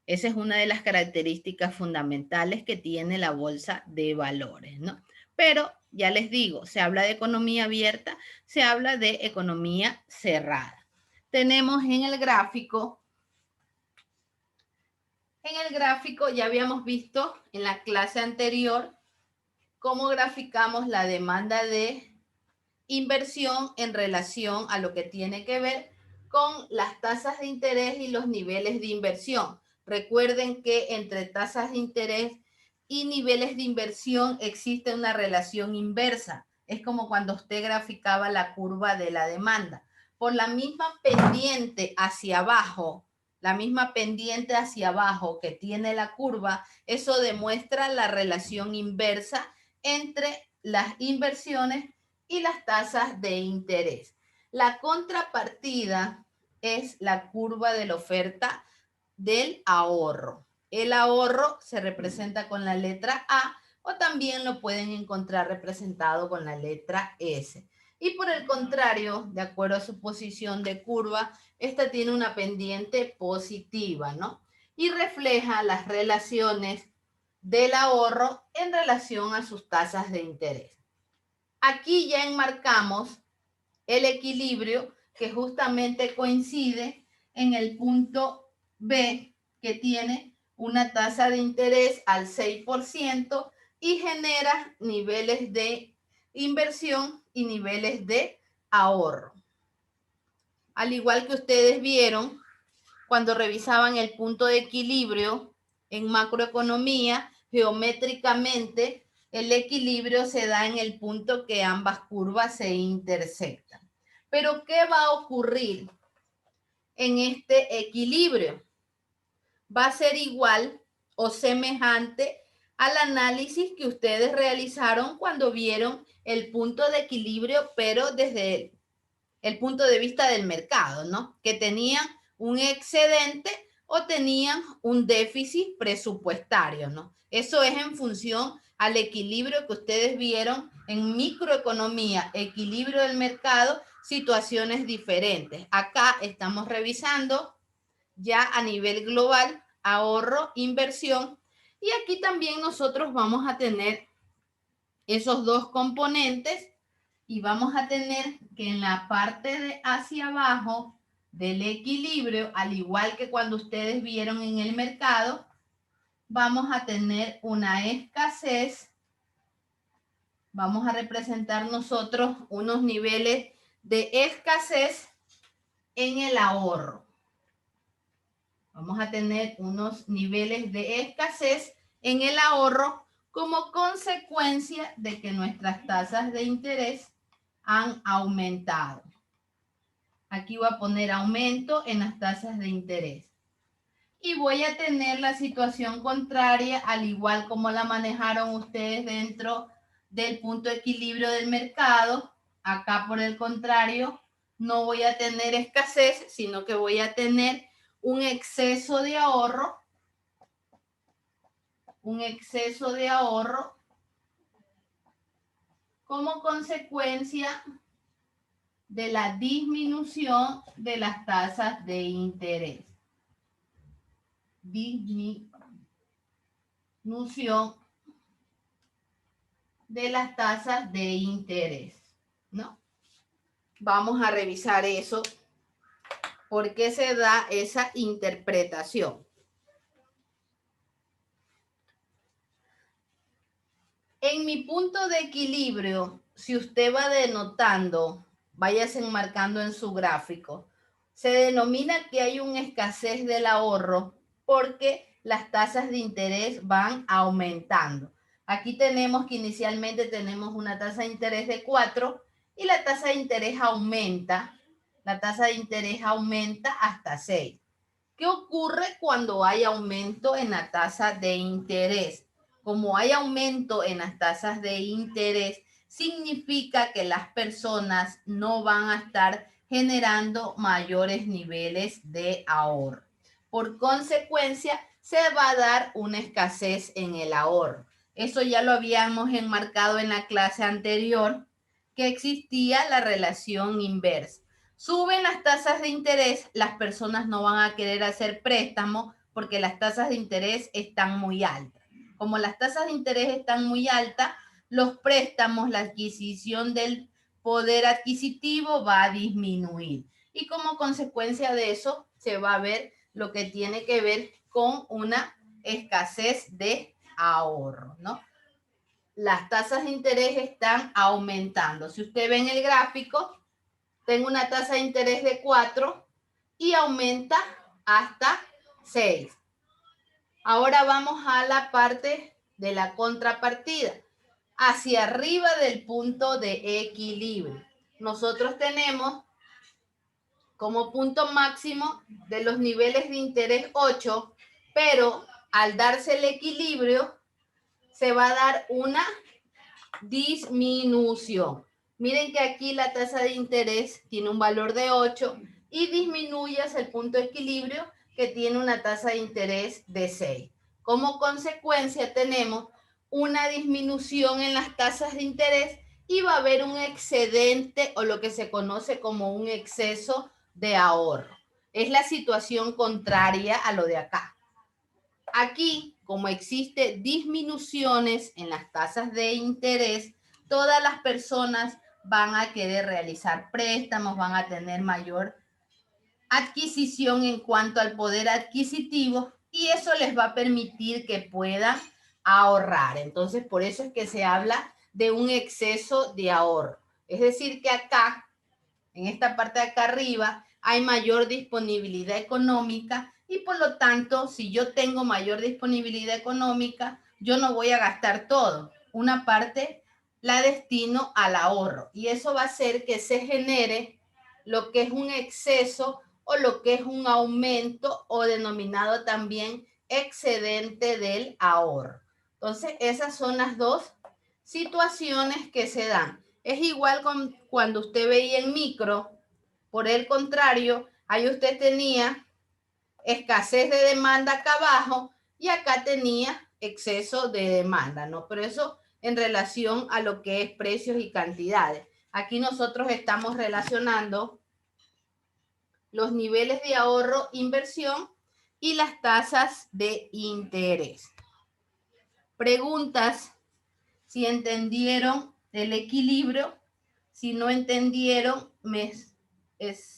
Esa es una de las características fundamentales que tiene la bolsa de valores, ¿no? Pero ya les digo, se habla de economía abierta, se habla de economía cerrada. Tenemos en el gráfico ya habíamos visto en la clase anterior cómo graficamos la demanda de inversión en relación a lo que tiene que ver con las tasas de interés y los niveles de inversión. Recuerden que entre tasas de interés y niveles de inversión existe una relación inversa. Es como cuando usted graficaba la curva de la demanda. Por la misma pendiente hacia abajo, que tiene la curva, eso demuestra la relación inversa entre las inversiones y las tasas de interés. La contrapartida es la curva de la oferta del ahorro. El ahorro se representa con la letra A o también lo pueden encontrar representado con la letra S. Y por el contrario, de acuerdo a su posición de curva, esta tiene una pendiente positiva, ¿no? Y refleja las relaciones del ahorro en relación a sus tasas de interés. Aquí ya enmarcamos el equilibrio que justamente coincide en el punto B, que tiene una tasa de interés al 6% y genera niveles de inversión y niveles de ahorro. Al igual que ustedes vieron cuando revisaban el punto de equilibrio en macroeconomía, geométricamente el equilibrio se da en el punto que ambas curvas se intersectan. Pero ¿qué va a ocurrir en este equilibrio? Va a ser igual o semejante al análisis que ustedes realizaron cuando vieron el punto de equilibrio, pero desde el punto de vista del mercado, ¿no? Que tenían un excedente o tenían un déficit presupuestario, ¿no? Eso es en función al equilibrio que ustedes vieron en microeconomía, equilibrio del mercado, situaciones diferentes. Acá estamos revisando ya a nivel global, ahorro, inversión, y aquí también nosotros vamos a tener esos dos componentes y vamos a tener que en la parte de hacia abajo del equilibrio, al igual que cuando ustedes vieron en el mercado, vamos a tener una escasez. Vamos a representar nosotros unos niveles de escasez en el ahorro. Vamos a tener unos niveles de escasez en el ahorro como consecuencia de que nuestras tasas de interés han aumentado. Aquí voy a poner aumento en las tasas de interés. Y voy a tener la situación contraria, al igual como la manejaron ustedes dentro del punto de equilibrio del mercado. Acá, por el contrario, no voy a tener escasez, sino que voy a tener un exceso de ahorro. Un exceso de ahorro como consecuencia de la disminución de las tasas de interés. Disminución de las tasas de interés, ¿no? Vamos a revisar eso. ¿Por qué se da esa interpretación? En mi punto de equilibrio, si usted va denotando, váyase enmarcando en su gráfico, se denomina que hay una escasez del ahorro porque las tasas de interés van aumentando. Aquí tenemos que inicialmente tenemos una tasa de interés de 4 y la tasa de interés aumenta. La tasa de interés aumenta hasta 6. ¿Qué ocurre cuando hay aumento en la tasa de interés? Como hay aumento en las tasas de interés, significa que las personas no van a estar generando mayores niveles de ahorro. Por consecuencia, se va a dar una escasez en el ahorro. Eso ya lo habíamos enmarcado en la clase anterior, que existía la relación inversa. Suben las tasas de interés, las personas no van a querer hacer préstamos porque las tasas de interés están muy altas. Como las tasas de interés están muy altas, los préstamos, la adquisición del poder adquisitivo va a disminuir. Y como consecuencia de eso, se va a ver lo que tiene que ver con una escasez de ahorro, ¿no? Las tasas de interés están aumentando. Si usted ve en el gráfico, tengo una tasa de interés de 4 y aumenta hasta 6. Ahora vamos a la parte de la contrapartida. Hacia arriba del punto de equilibrio. Nosotros tenemos como punto máximo de los niveles de interés 8, pero al darse el equilibrio se va a dar una disminución. Miren que aquí la tasa de interés tiene un valor de 8 y disminuye hacia el punto de equilibrio que tiene una tasa de interés de 6. Como consecuencia tenemos una disminución en las tasas de interés y va a haber un excedente o lo que se conoce como un exceso de ahorro. Es la situación contraria a lo de acá. Aquí, como existe disminuciones en las tasas de interés, todas las personas van a querer realizar préstamos, van a tener mayor adquisición en cuanto al poder adquisitivo y eso les va a permitir que puedan ahorrar. Entonces, por eso es que se habla de un exceso de ahorro. Es decir, que acá, en esta parte de acá arriba, hay mayor disponibilidad económica y por lo tanto, si yo tengo mayor disponibilidad económica, yo no voy a gastar todo. Una parte la destino al ahorro y eso va a hacer que se genere lo que es un exceso o lo que es un aumento o denominado también excedente del ahorro. Entonces, esas son las dos situaciones que se dan. Es igual con cuando usted veía en micro, por el contrario, ahí usted tenía escasez de demanda acá abajo y acá tenía exceso de demanda, ¿no? Pero eso en relación a lo que es precios y cantidades. Aquí nosotros estamos relacionando los niveles de ahorro, inversión y las tasas de interés. Preguntas si entendieron el equilibrio. Si no entendieron, me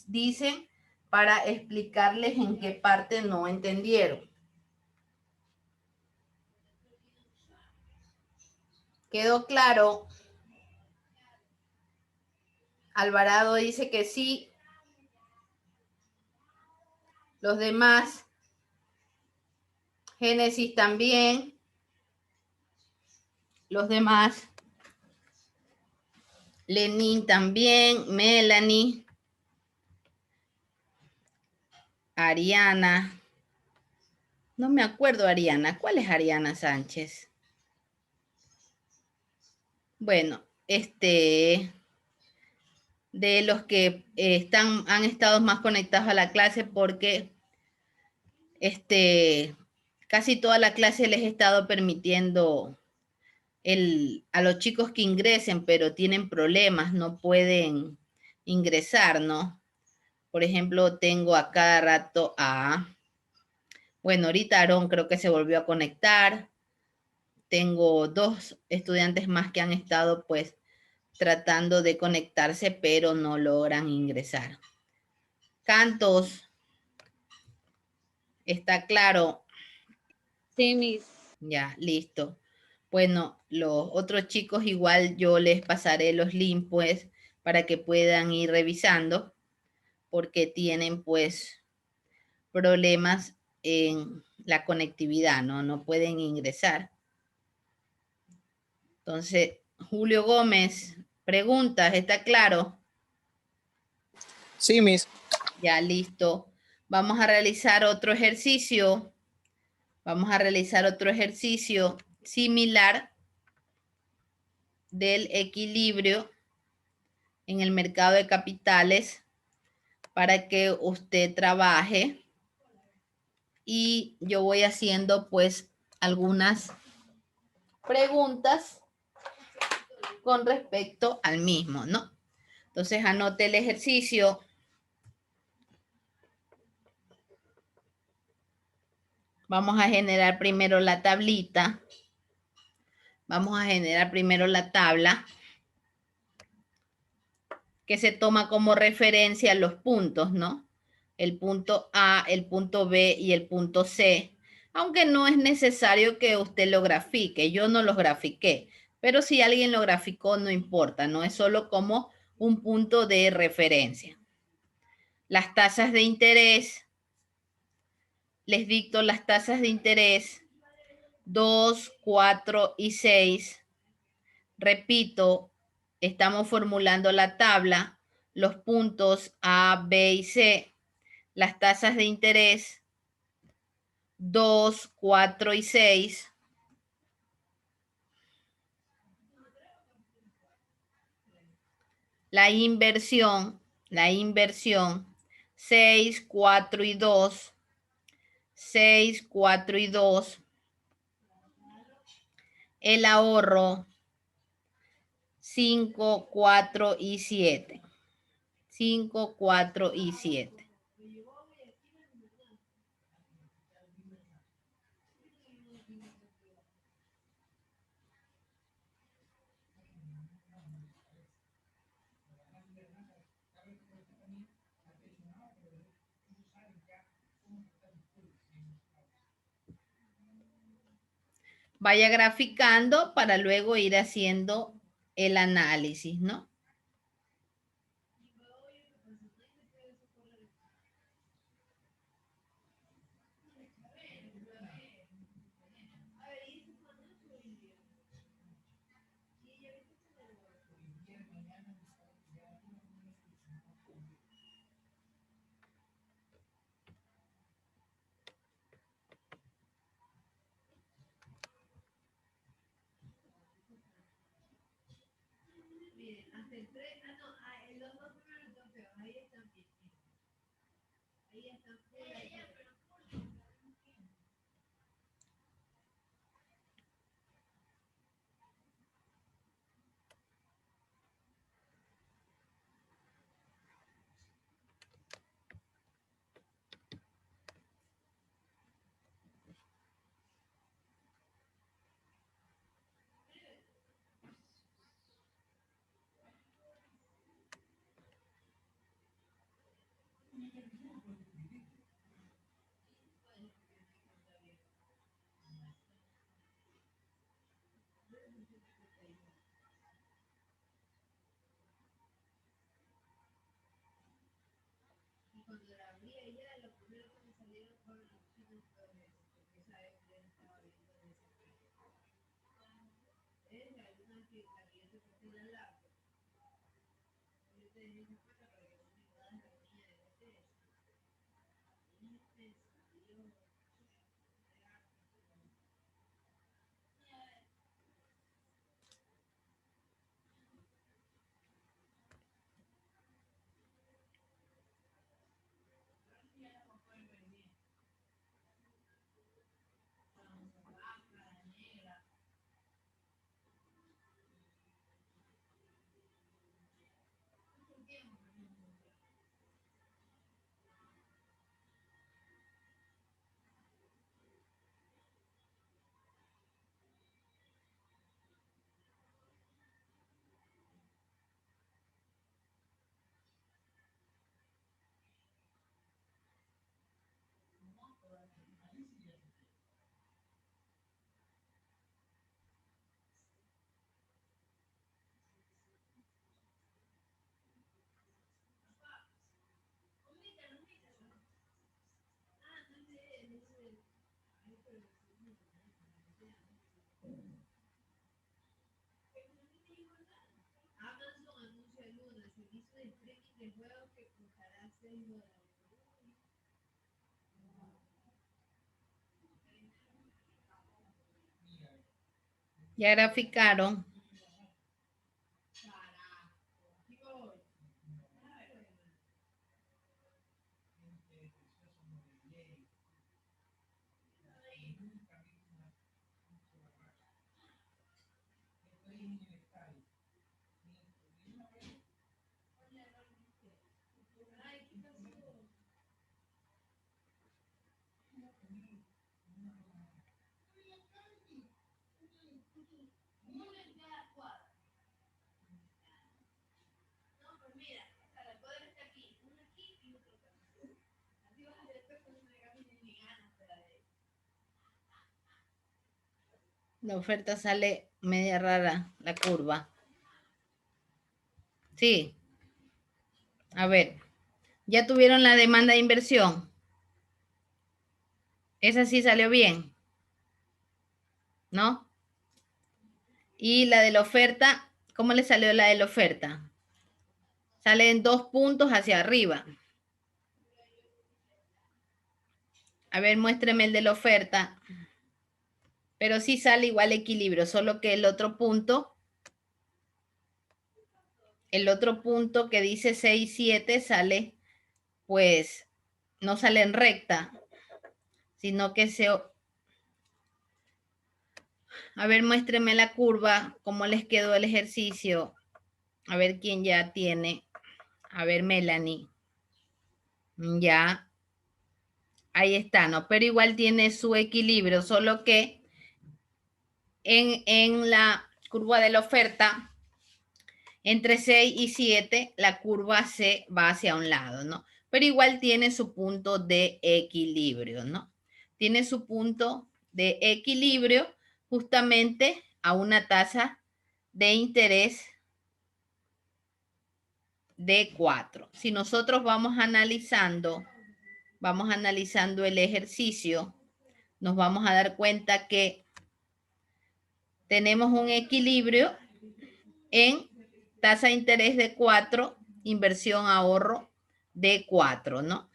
dicen para explicarles en qué parte no entendieron. ¿Quedó claro? Alvarado dice que sí. Los demás. Génesis también. Los demás. Lenín también. Melanie. Ariana. No me acuerdo, Ariana. ¿Cuál es Ariana Sánchez? Bueno, de los que han estado más conectados a la clase porque casi toda la clase les he estado permitiendo a los chicos que ingresen, pero tienen problemas, no pueden ingresar, ¿no? Por ejemplo, tengo a cada rato bueno, ahorita Aarón creo que se volvió a conectar. Tengo 2 estudiantes más que han estado pues tratando de conectarse, pero no logran ingresar. Cantos, ¿está claro? Sí, Miss. Ya, listo. Bueno, los otros chicos igual yo les pasaré los links pues para que puedan ir revisando porque tienen pues problemas en la conectividad, ¿no? No pueden ingresar. Entonces, Julio Gómez, preguntas, ¿está claro? Sí, Miss. Ya, listo. Vamos a realizar otro ejercicio. Vamos a realizar otro ejercicio similar del equilibrio en el mercado de capitales para que usted trabaje y yo voy haciendo pues algunas preguntas con respecto al mismo, ¿no? Entonces anote el ejercicio. Vamos a generar primero la tablita. Vamos a generar primero la tabla que se toma como referencia los puntos, ¿no? El punto A, el punto B y el punto C. Aunque no es necesario que usted lo grafique. Yo no los grafiqué. Pero si alguien lo graficó, no importa. No es solo como un punto de referencia. Las tasas de interés. Les dicto las tasas de interés 2, 4 y 6. Repito, estamos formulando la tabla, los puntos A, B y C, las tasas de interés 2, 4 y 6. La inversión 6, 4 y 2. 6, 4 y 2. el ahorro 5, 4 y 7. 5, 4 y 7. Vaya graficando para luego ir haciendo el análisis, ¿no? Ya graficaron. La oferta sale media rara, la curva. Sí. A ver, ¿ya tuvieron la demanda de inversión? ¿Esa sí salió bien? ¿No? Y la de la oferta, ¿cómo le salió la de la oferta? Sale en 2 puntos hacia arriba. A ver, muéstreme el de la oferta. Pero sí sale igual equilibrio, solo que el otro punto que dice 6, 7 sale, pues, no sale en recta, sino que A ver, muéstrenme la curva, cómo les quedó el ejercicio. A ver quién ya tiene. A ver, Melanie. Ya. Ahí está, ¿no? Pero igual tiene su equilibrio, solo que en la curva de la oferta, entre 6 y 7, la curva se va hacia un lado, ¿no? Pero igual tiene su punto de equilibrio, ¿no? Tiene su punto de equilibrio justamente a una tasa de interés de 4. Si nosotros vamos analizando el ejercicio, nos vamos a dar cuenta que tenemos un equilibrio en tasa de interés de 4, inversión ahorro de 4, ¿no?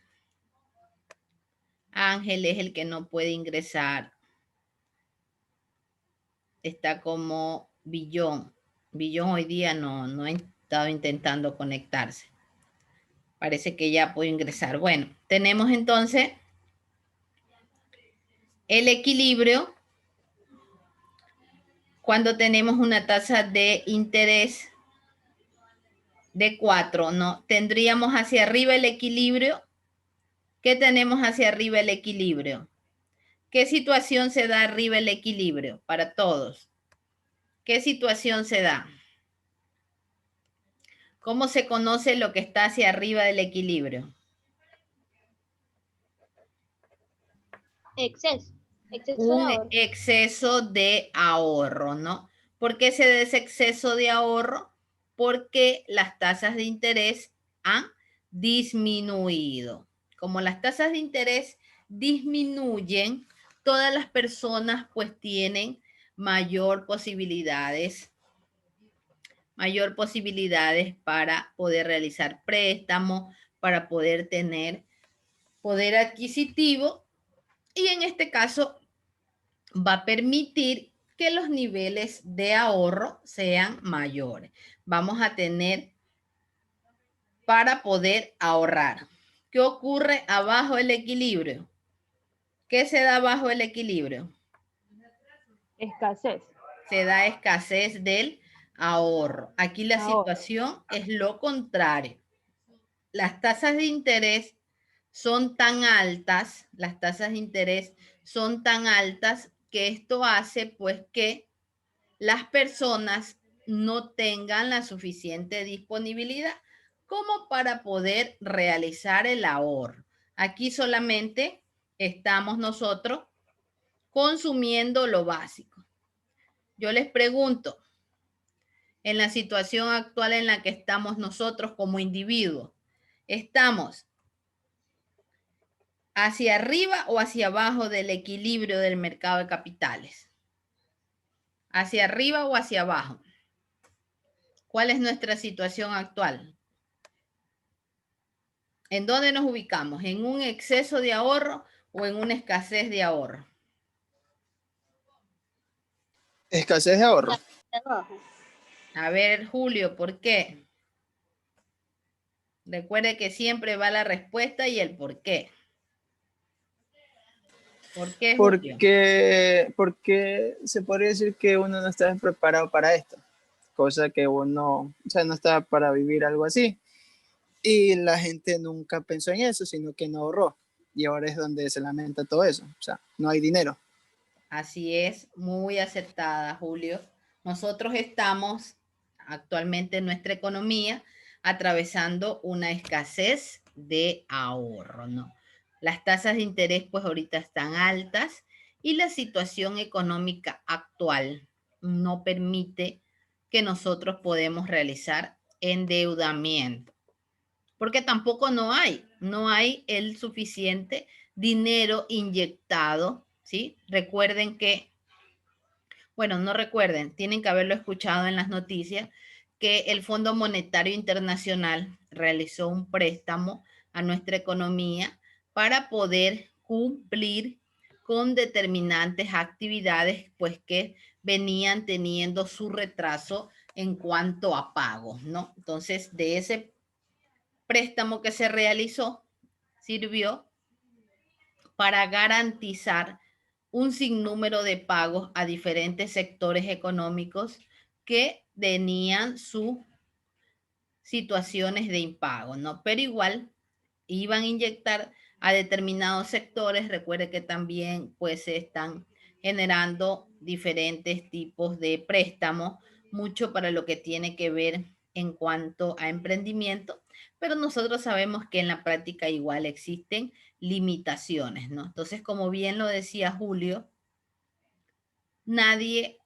Ángel es el que no puede ingresar. Está como Billón. Billón hoy día no ha estado intentando conectarse. Parece que ya puede ingresar. Bueno, tenemos entonces el equilibrio cuando tenemos una tasa de interés de 4, ¿no? Tendríamos hacia arriba el equilibrio. ¿Qué tenemos hacia arriba el equilibrio? ¿Qué situación se da arriba el equilibrio para todos? ¿Qué situación se da? ¿Cómo se conoce lo que está hacia arriba del equilibrio? Exceso. Un exceso de ahorro, ¿no? ¿Por qué se da ese exceso de ahorro? Porque las tasas de interés han disminuido. Como las tasas de interés disminuyen, todas las personas pues tienen mayor posibilidades para poder realizar préstamos, para poder tener poder adquisitivo, y en este caso va a permitir que los niveles de ahorro sean mayores. Vamos a tener para poder ahorrar. ¿Qué ocurre abajo del equilibrio? ¿Qué se da abajo del equilibrio? Escasez. Se da escasez del ahorro. Aquí la situación es lo contrario. Las tasas de interés son tan altas, que esto hace pues que las personas no tengan la suficiente disponibilidad como para poder realizar el ahorro. Aquí solamente estamos nosotros consumiendo lo básico. Yo les pregunto, en la situación actual en la que estamos nosotros como individuos, ¿estamos hacia arriba o hacia abajo del equilibrio del mercado de capitales? ¿Hacia arriba o hacia abajo? ¿Cuál es nuestra situación actual? ¿En dónde nos ubicamos? ¿En un exceso de ahorro o en una escasez de ahorro? Escasez de ahorro. A ver, Julio, ¿por qué? Recuerde que siempre va la respuesta y el por qué. ¿Por qué, Julio? Porque se podría decir que uno no está preparado para esto, cosa que uno, o sea, no está para vivir algo así. Y la gente nunca pensó en eso, sino que no ahorró. Y ahora es donde se lamenta todo eso. O sea, no hay dinero. Así es, muy acertada, Julio. Nosotros estamos actualmente en nuestra economía atravesando una escasez de ahorro, ¿no? Las tasas de interés pues ahorita están altas y la situación económica actual no permite que nosotros podamos realizar endeudamiento, porque tampoco no hay el suficiente dinero inyectado, ¿sí? Recuerden que, bueno, no recuerden, tienen que haberlo escuchado en las noticias, que el Fondo Monetario Internacional realizó un préstamo a nuestra economía para poder cumplir con determinantes actividades, pues que venían teniendo su retraso en cuanto a pagos, ¿no? Entonces, de ese préstamo que se realizó sirvió para garantizar un sinnúmero de pagos a diferentes sectores económicos que tenían sus situaciones de impago, ¿no? Pero igual iban a inyectar a determinados sectores. Recuerde que también pues se están generando diferentes tipos de préstamos, mucho para lo que tiene que ver en cuanto a emprendimiento, pero nosotros sabemos que en la práctica igual existen limitaciones, ¿no? Entonces, como bien lo decía Julio, nadie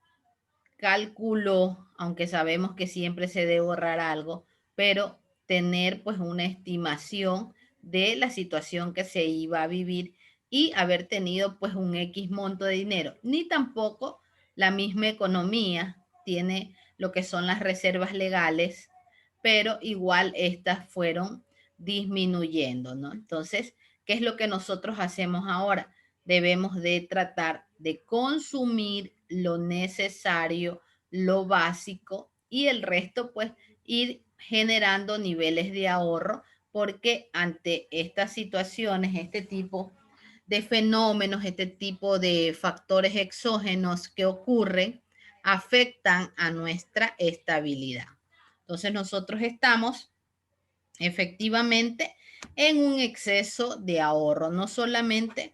calculó, aunque sabemos que siempre se debe ahorrar algo, pero tener pues una estimación de la situación que se iba a vivir y haber tenido pues un X monto de dinero. Ni tampoco la misma economía tiene lo que son las reservas legales, pero igual estas fueron disminuyendo, ¿no? Entonces, ¿qué es lo que nosotros hacemos ahora? Debemos de tratar de consumir lo necesario, lo básico, y el resto pues ir generando niveles de ahorro, porque ante estas situaciones, este tipo de fenómenos, este tipo de factores exógenos que ocurren, afectan a nuestra estabilidad. Entonces nosotros estamos efectivamente en un exceso de ahorro, no solamente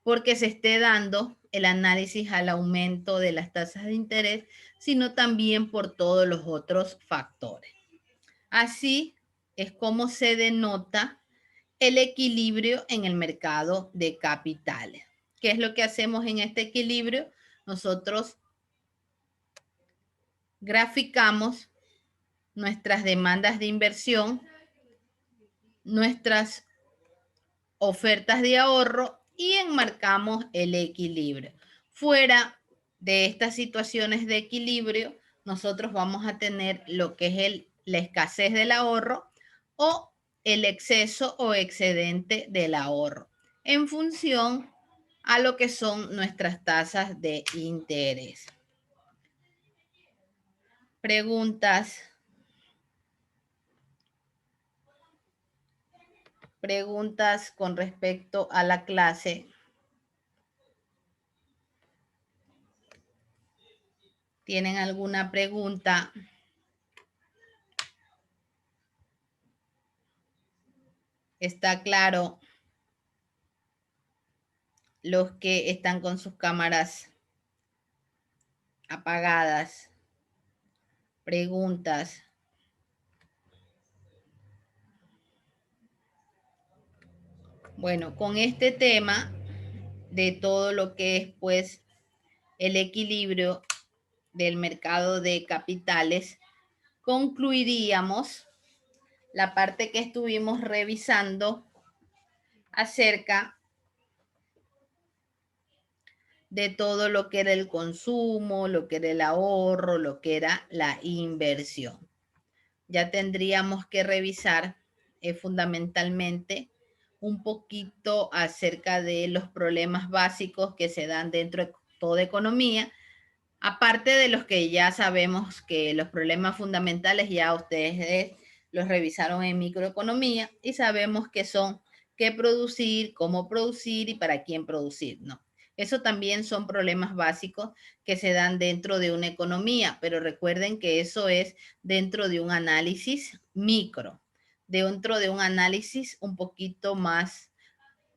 porque se esté dando el análisis al aumento de las tasas de interés, sino también por todos los otros factores. Así es como se denota el equilibrio en el mercado de capitales. ¿Qué es lo que hacemos en este equilibrio? Nosotros graficamos nuestras demandas de inversión, nuestras ofertas de ahorro y enmarcamos el equilibrio. Fuera de estas situaciones de equilibrio, nosotros vamos a tener lo que es la escasez del ahorro o el exceso o excedente del ahorro en función a lo que son nuestras tasas de interés. Preguntas. Preguntas con respecto a la clase. ¿Tienen alguna pregunta? ¿Está claro? Los que están con sus cámaras apagadas. Preguntas. Bueno, con este tema de todo lo que es pues el equilibrio del mercado de capitales, concluiríamos la parte que estuvimos revisando acerca de todo lo que era el consumo, lo que era el ahorro, lo que era la inversión. Ya tendríamos que revisar fundamentalmente un poquito acerca de los problemas básicos que se dan dentro de toda economía, aparte de los que ya sabemos que los problemas fundamentales ya ustedes los revisaron en microeconomía y sabemos que son qué producir, cómo producir y para quién producir, ¿no? Eso también son problemas básicos que se dan dentro de una economía, pero recuerden que eso es dentro de un análisis micro, dentro de un análisis un poquito más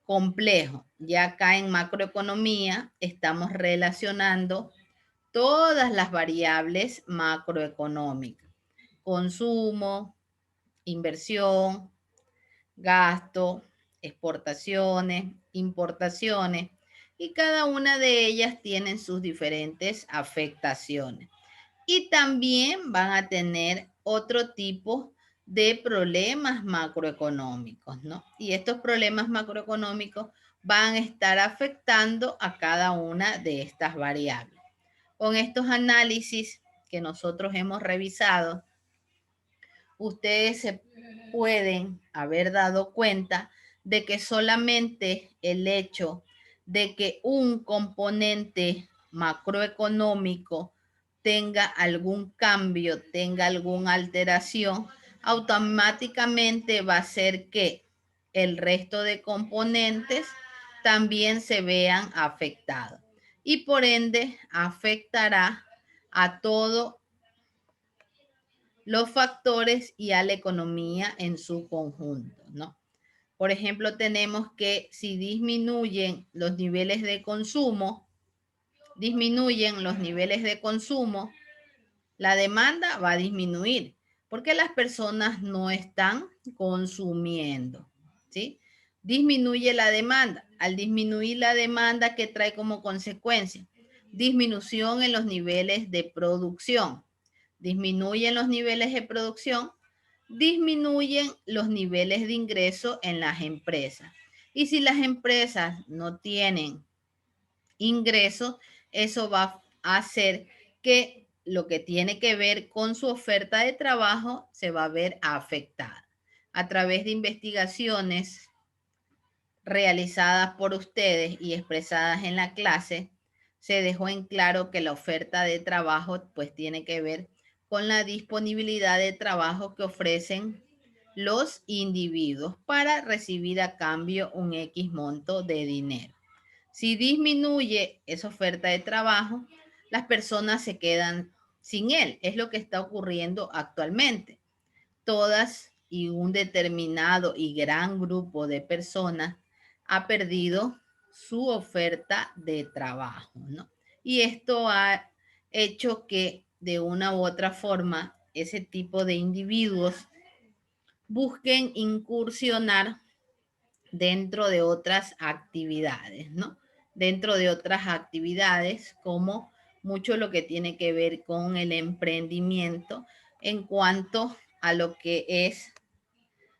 complejo. Ya acá en macroeconomía estamos relacionando todas las variables macroeconómicas: consumo, inversión, gasto, exportaciones, importaciones, y cada una de ellas tienen sus diferentes afectaciones. Y también van a tener otro tipo de problemas macroeconómicos, ¿no? Y estos problemas macroeconómicos van a estar afectando a cada una de estas variables. Con estos análisis que nosotros hemos revisado, ustedes se pueden haber dado cuenta de que solamente el hecho de que un componente macroeconómico tenga algún cambio, tenga alguna alteración, automáticamente va a hacer que el resto de componentes también se vean afectados. y por ende afectará a todos los factores y a la economía en su conjunto, ¿no? Por ejemplo, tenemos que si disminuyen los niveles de consumo, la demanda va a disminuir porque las personas no están consumiendo, ¿sí? Disminuye la demanda. Al disminuir la demanda, ¿qué trae como consecuencia? Disminución en los niveles de producción. Disminuyen los niveles de producción, disminuyen los niveles de ingreso en las empresas. Y si las empresas no tienen ingresos, eso va a hacer que lo que tiene que ver con su oferta de trabajo se va a ver afectada. A través de investigaciones realizadas por ustedes y expresadas en la clase, se dejó en claro que la oferta de trabajo pues tiene que ver con la disponibilidad de trabajo que ofrecen los individuos para recibir a cambio un X monto de dinero. Si disminuye esa oferta de trabajo, las personas se quedan sin él. Es lo que está ocurriendo actualmente. Todas y un determinado y gran grupo de personas ha perdido su oferta de trabajo, ¿no? Y esto ha hecho que de una u otra forma ese tipo de individuos busquen incursionar dentro de otras actividades, ¿no? Dentro de otras actividades como mucho lo que tiene que ver con el emprendimiento en cuanto a lo que es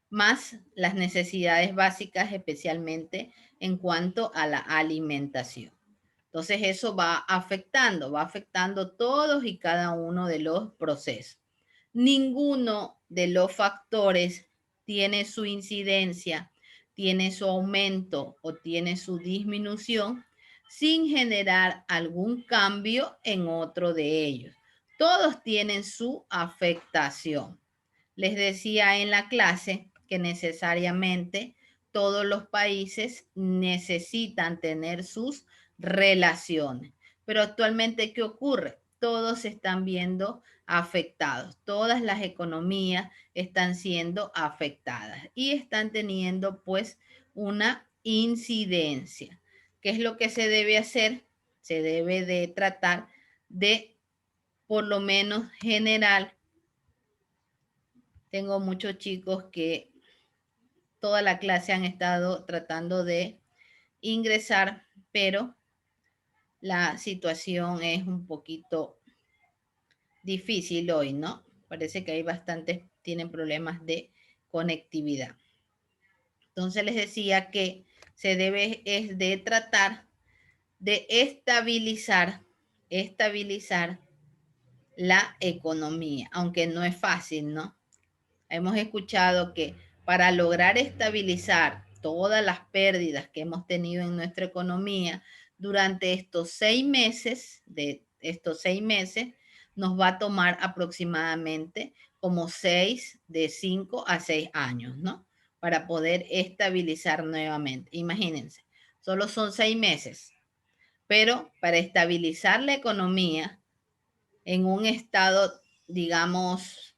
más las necesidades básicas, especialmente en cuanto a la alimentación. Entonces eso va afectando todos y cada uno de los procesos. Ninguno de los factores tiene su incidencia, tiene su aumento o tiene su disminución sin generar algún cambio en otro de ellos. Todos tienen su afectación. Les decía en la clase que necesariamente todos los países necesitan tener sus relaciones. Pero actualmente, ¿qué ocurre? Todos se están viendo afectados. Todas las economías están siendo afectadas y están teniendo pues una incidencia. ¿Qué es lo que se debe hacer? Se debe de tratar de por lo menos generar. Tengo muchos chicos que toda la clase han estado tratando de ingresar, pero la situación es un poquito difícil hoy, ¿no? Parece que hay bastantes, tienen problemas de conectividad. Entonces les decía que se debe es de tratar de estabilizar la economía, aunque no es fácil, ¿no? Hemos escuchado que para lograr estabilizar todas las pérdidas que hemos tenido en nuestra economía durante estos 6 meses, nos va a tomar aproximadamente como de 5 a 6 años, ¿no? Para poder estabilizar nuevamente. Imagínense, solo son 6 meses, pero para estabilizar la economía en un estado, digamos,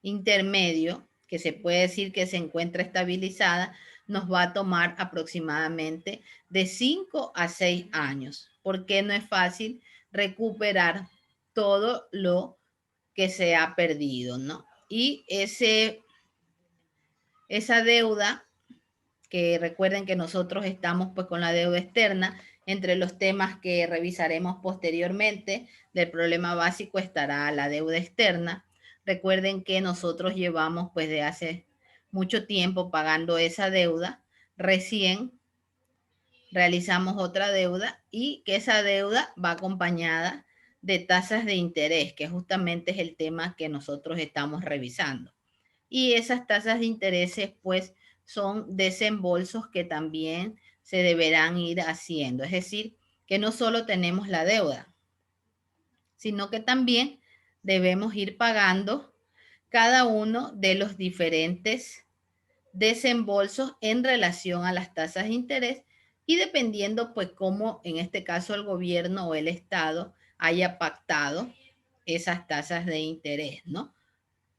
intermedio, que se puede decir que se encuentra estabilizada, nos va a tomar aproximadamente de 5 a 6 años, porque no es fácil recuperar todo lo que se ha perdido, ¿no? Y esa deuda, que recuerden que nosotros estamos pues con la deuda externa, entre los temas que revisaremos posteriormente del problema básico estará la deuda externa. Recuerden que nosotros llevamos pues de hace mucho tiempo pagando esa deuda, recién realizamos otra deuda y que esa deuda va acompañada de tasas de interés, que justamente es el tema que nosotros estamos revisando. Y esas tasas de intereses pues son desembolsos que también se deberán ir haciendo. Es decir, que no solo tenemos la deuda, sino que también debemos ir pagando cada uno de los diferentes desembolsos en relación a las tasas de interés y dependiendo pues cómo en este caso el gobierno o el Estado haya pactado esas tasas de interés, ¿no?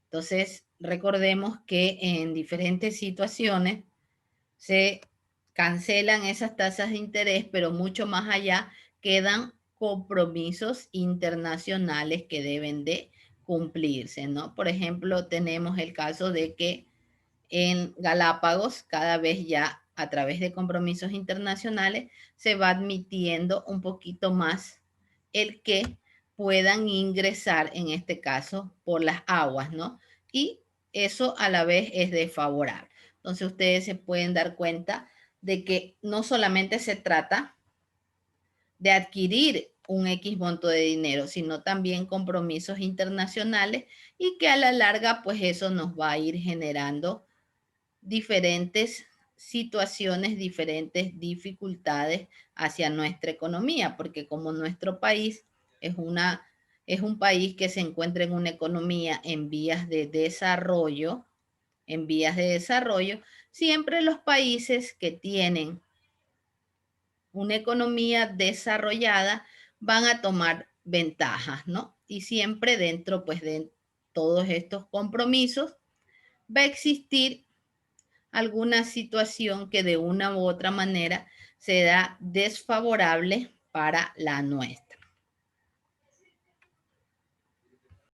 Entonces, recordemos que en diferentes situaciones se cancelan esas tasas de interés, pero mucho más allá quedan compromisos internacionales que deben de cumplirse, ¿no? Por ejemplo, tenemos el caso de que en Galápagos, cada vez ya a través de compromisos internacionales, se va admitiendo un poquito más el que puedan ingresar, en este caso, por las aguas, ¿no? Y eso a la vez es desfavorable. Entonces ustedes se pueden dar cuenta de que no solamente se trata de adquirir un X monto de dinero, sino también compromisos internacionales y que a la larga, pues eso nos va a ir generando diferentes situaciones, diferentes dificultades hacia nuestra economía, porque como nuestro país es un país que se encuentra en una economía en vías de desarrollo, siempre los países que tienen una economía desarrollada van a tomar ventajas, ¿no? Y siempre dentro, pues, de todos estos compromisos va a existir alguna situación que de una u otra manera se da desfavorable para la nuestra.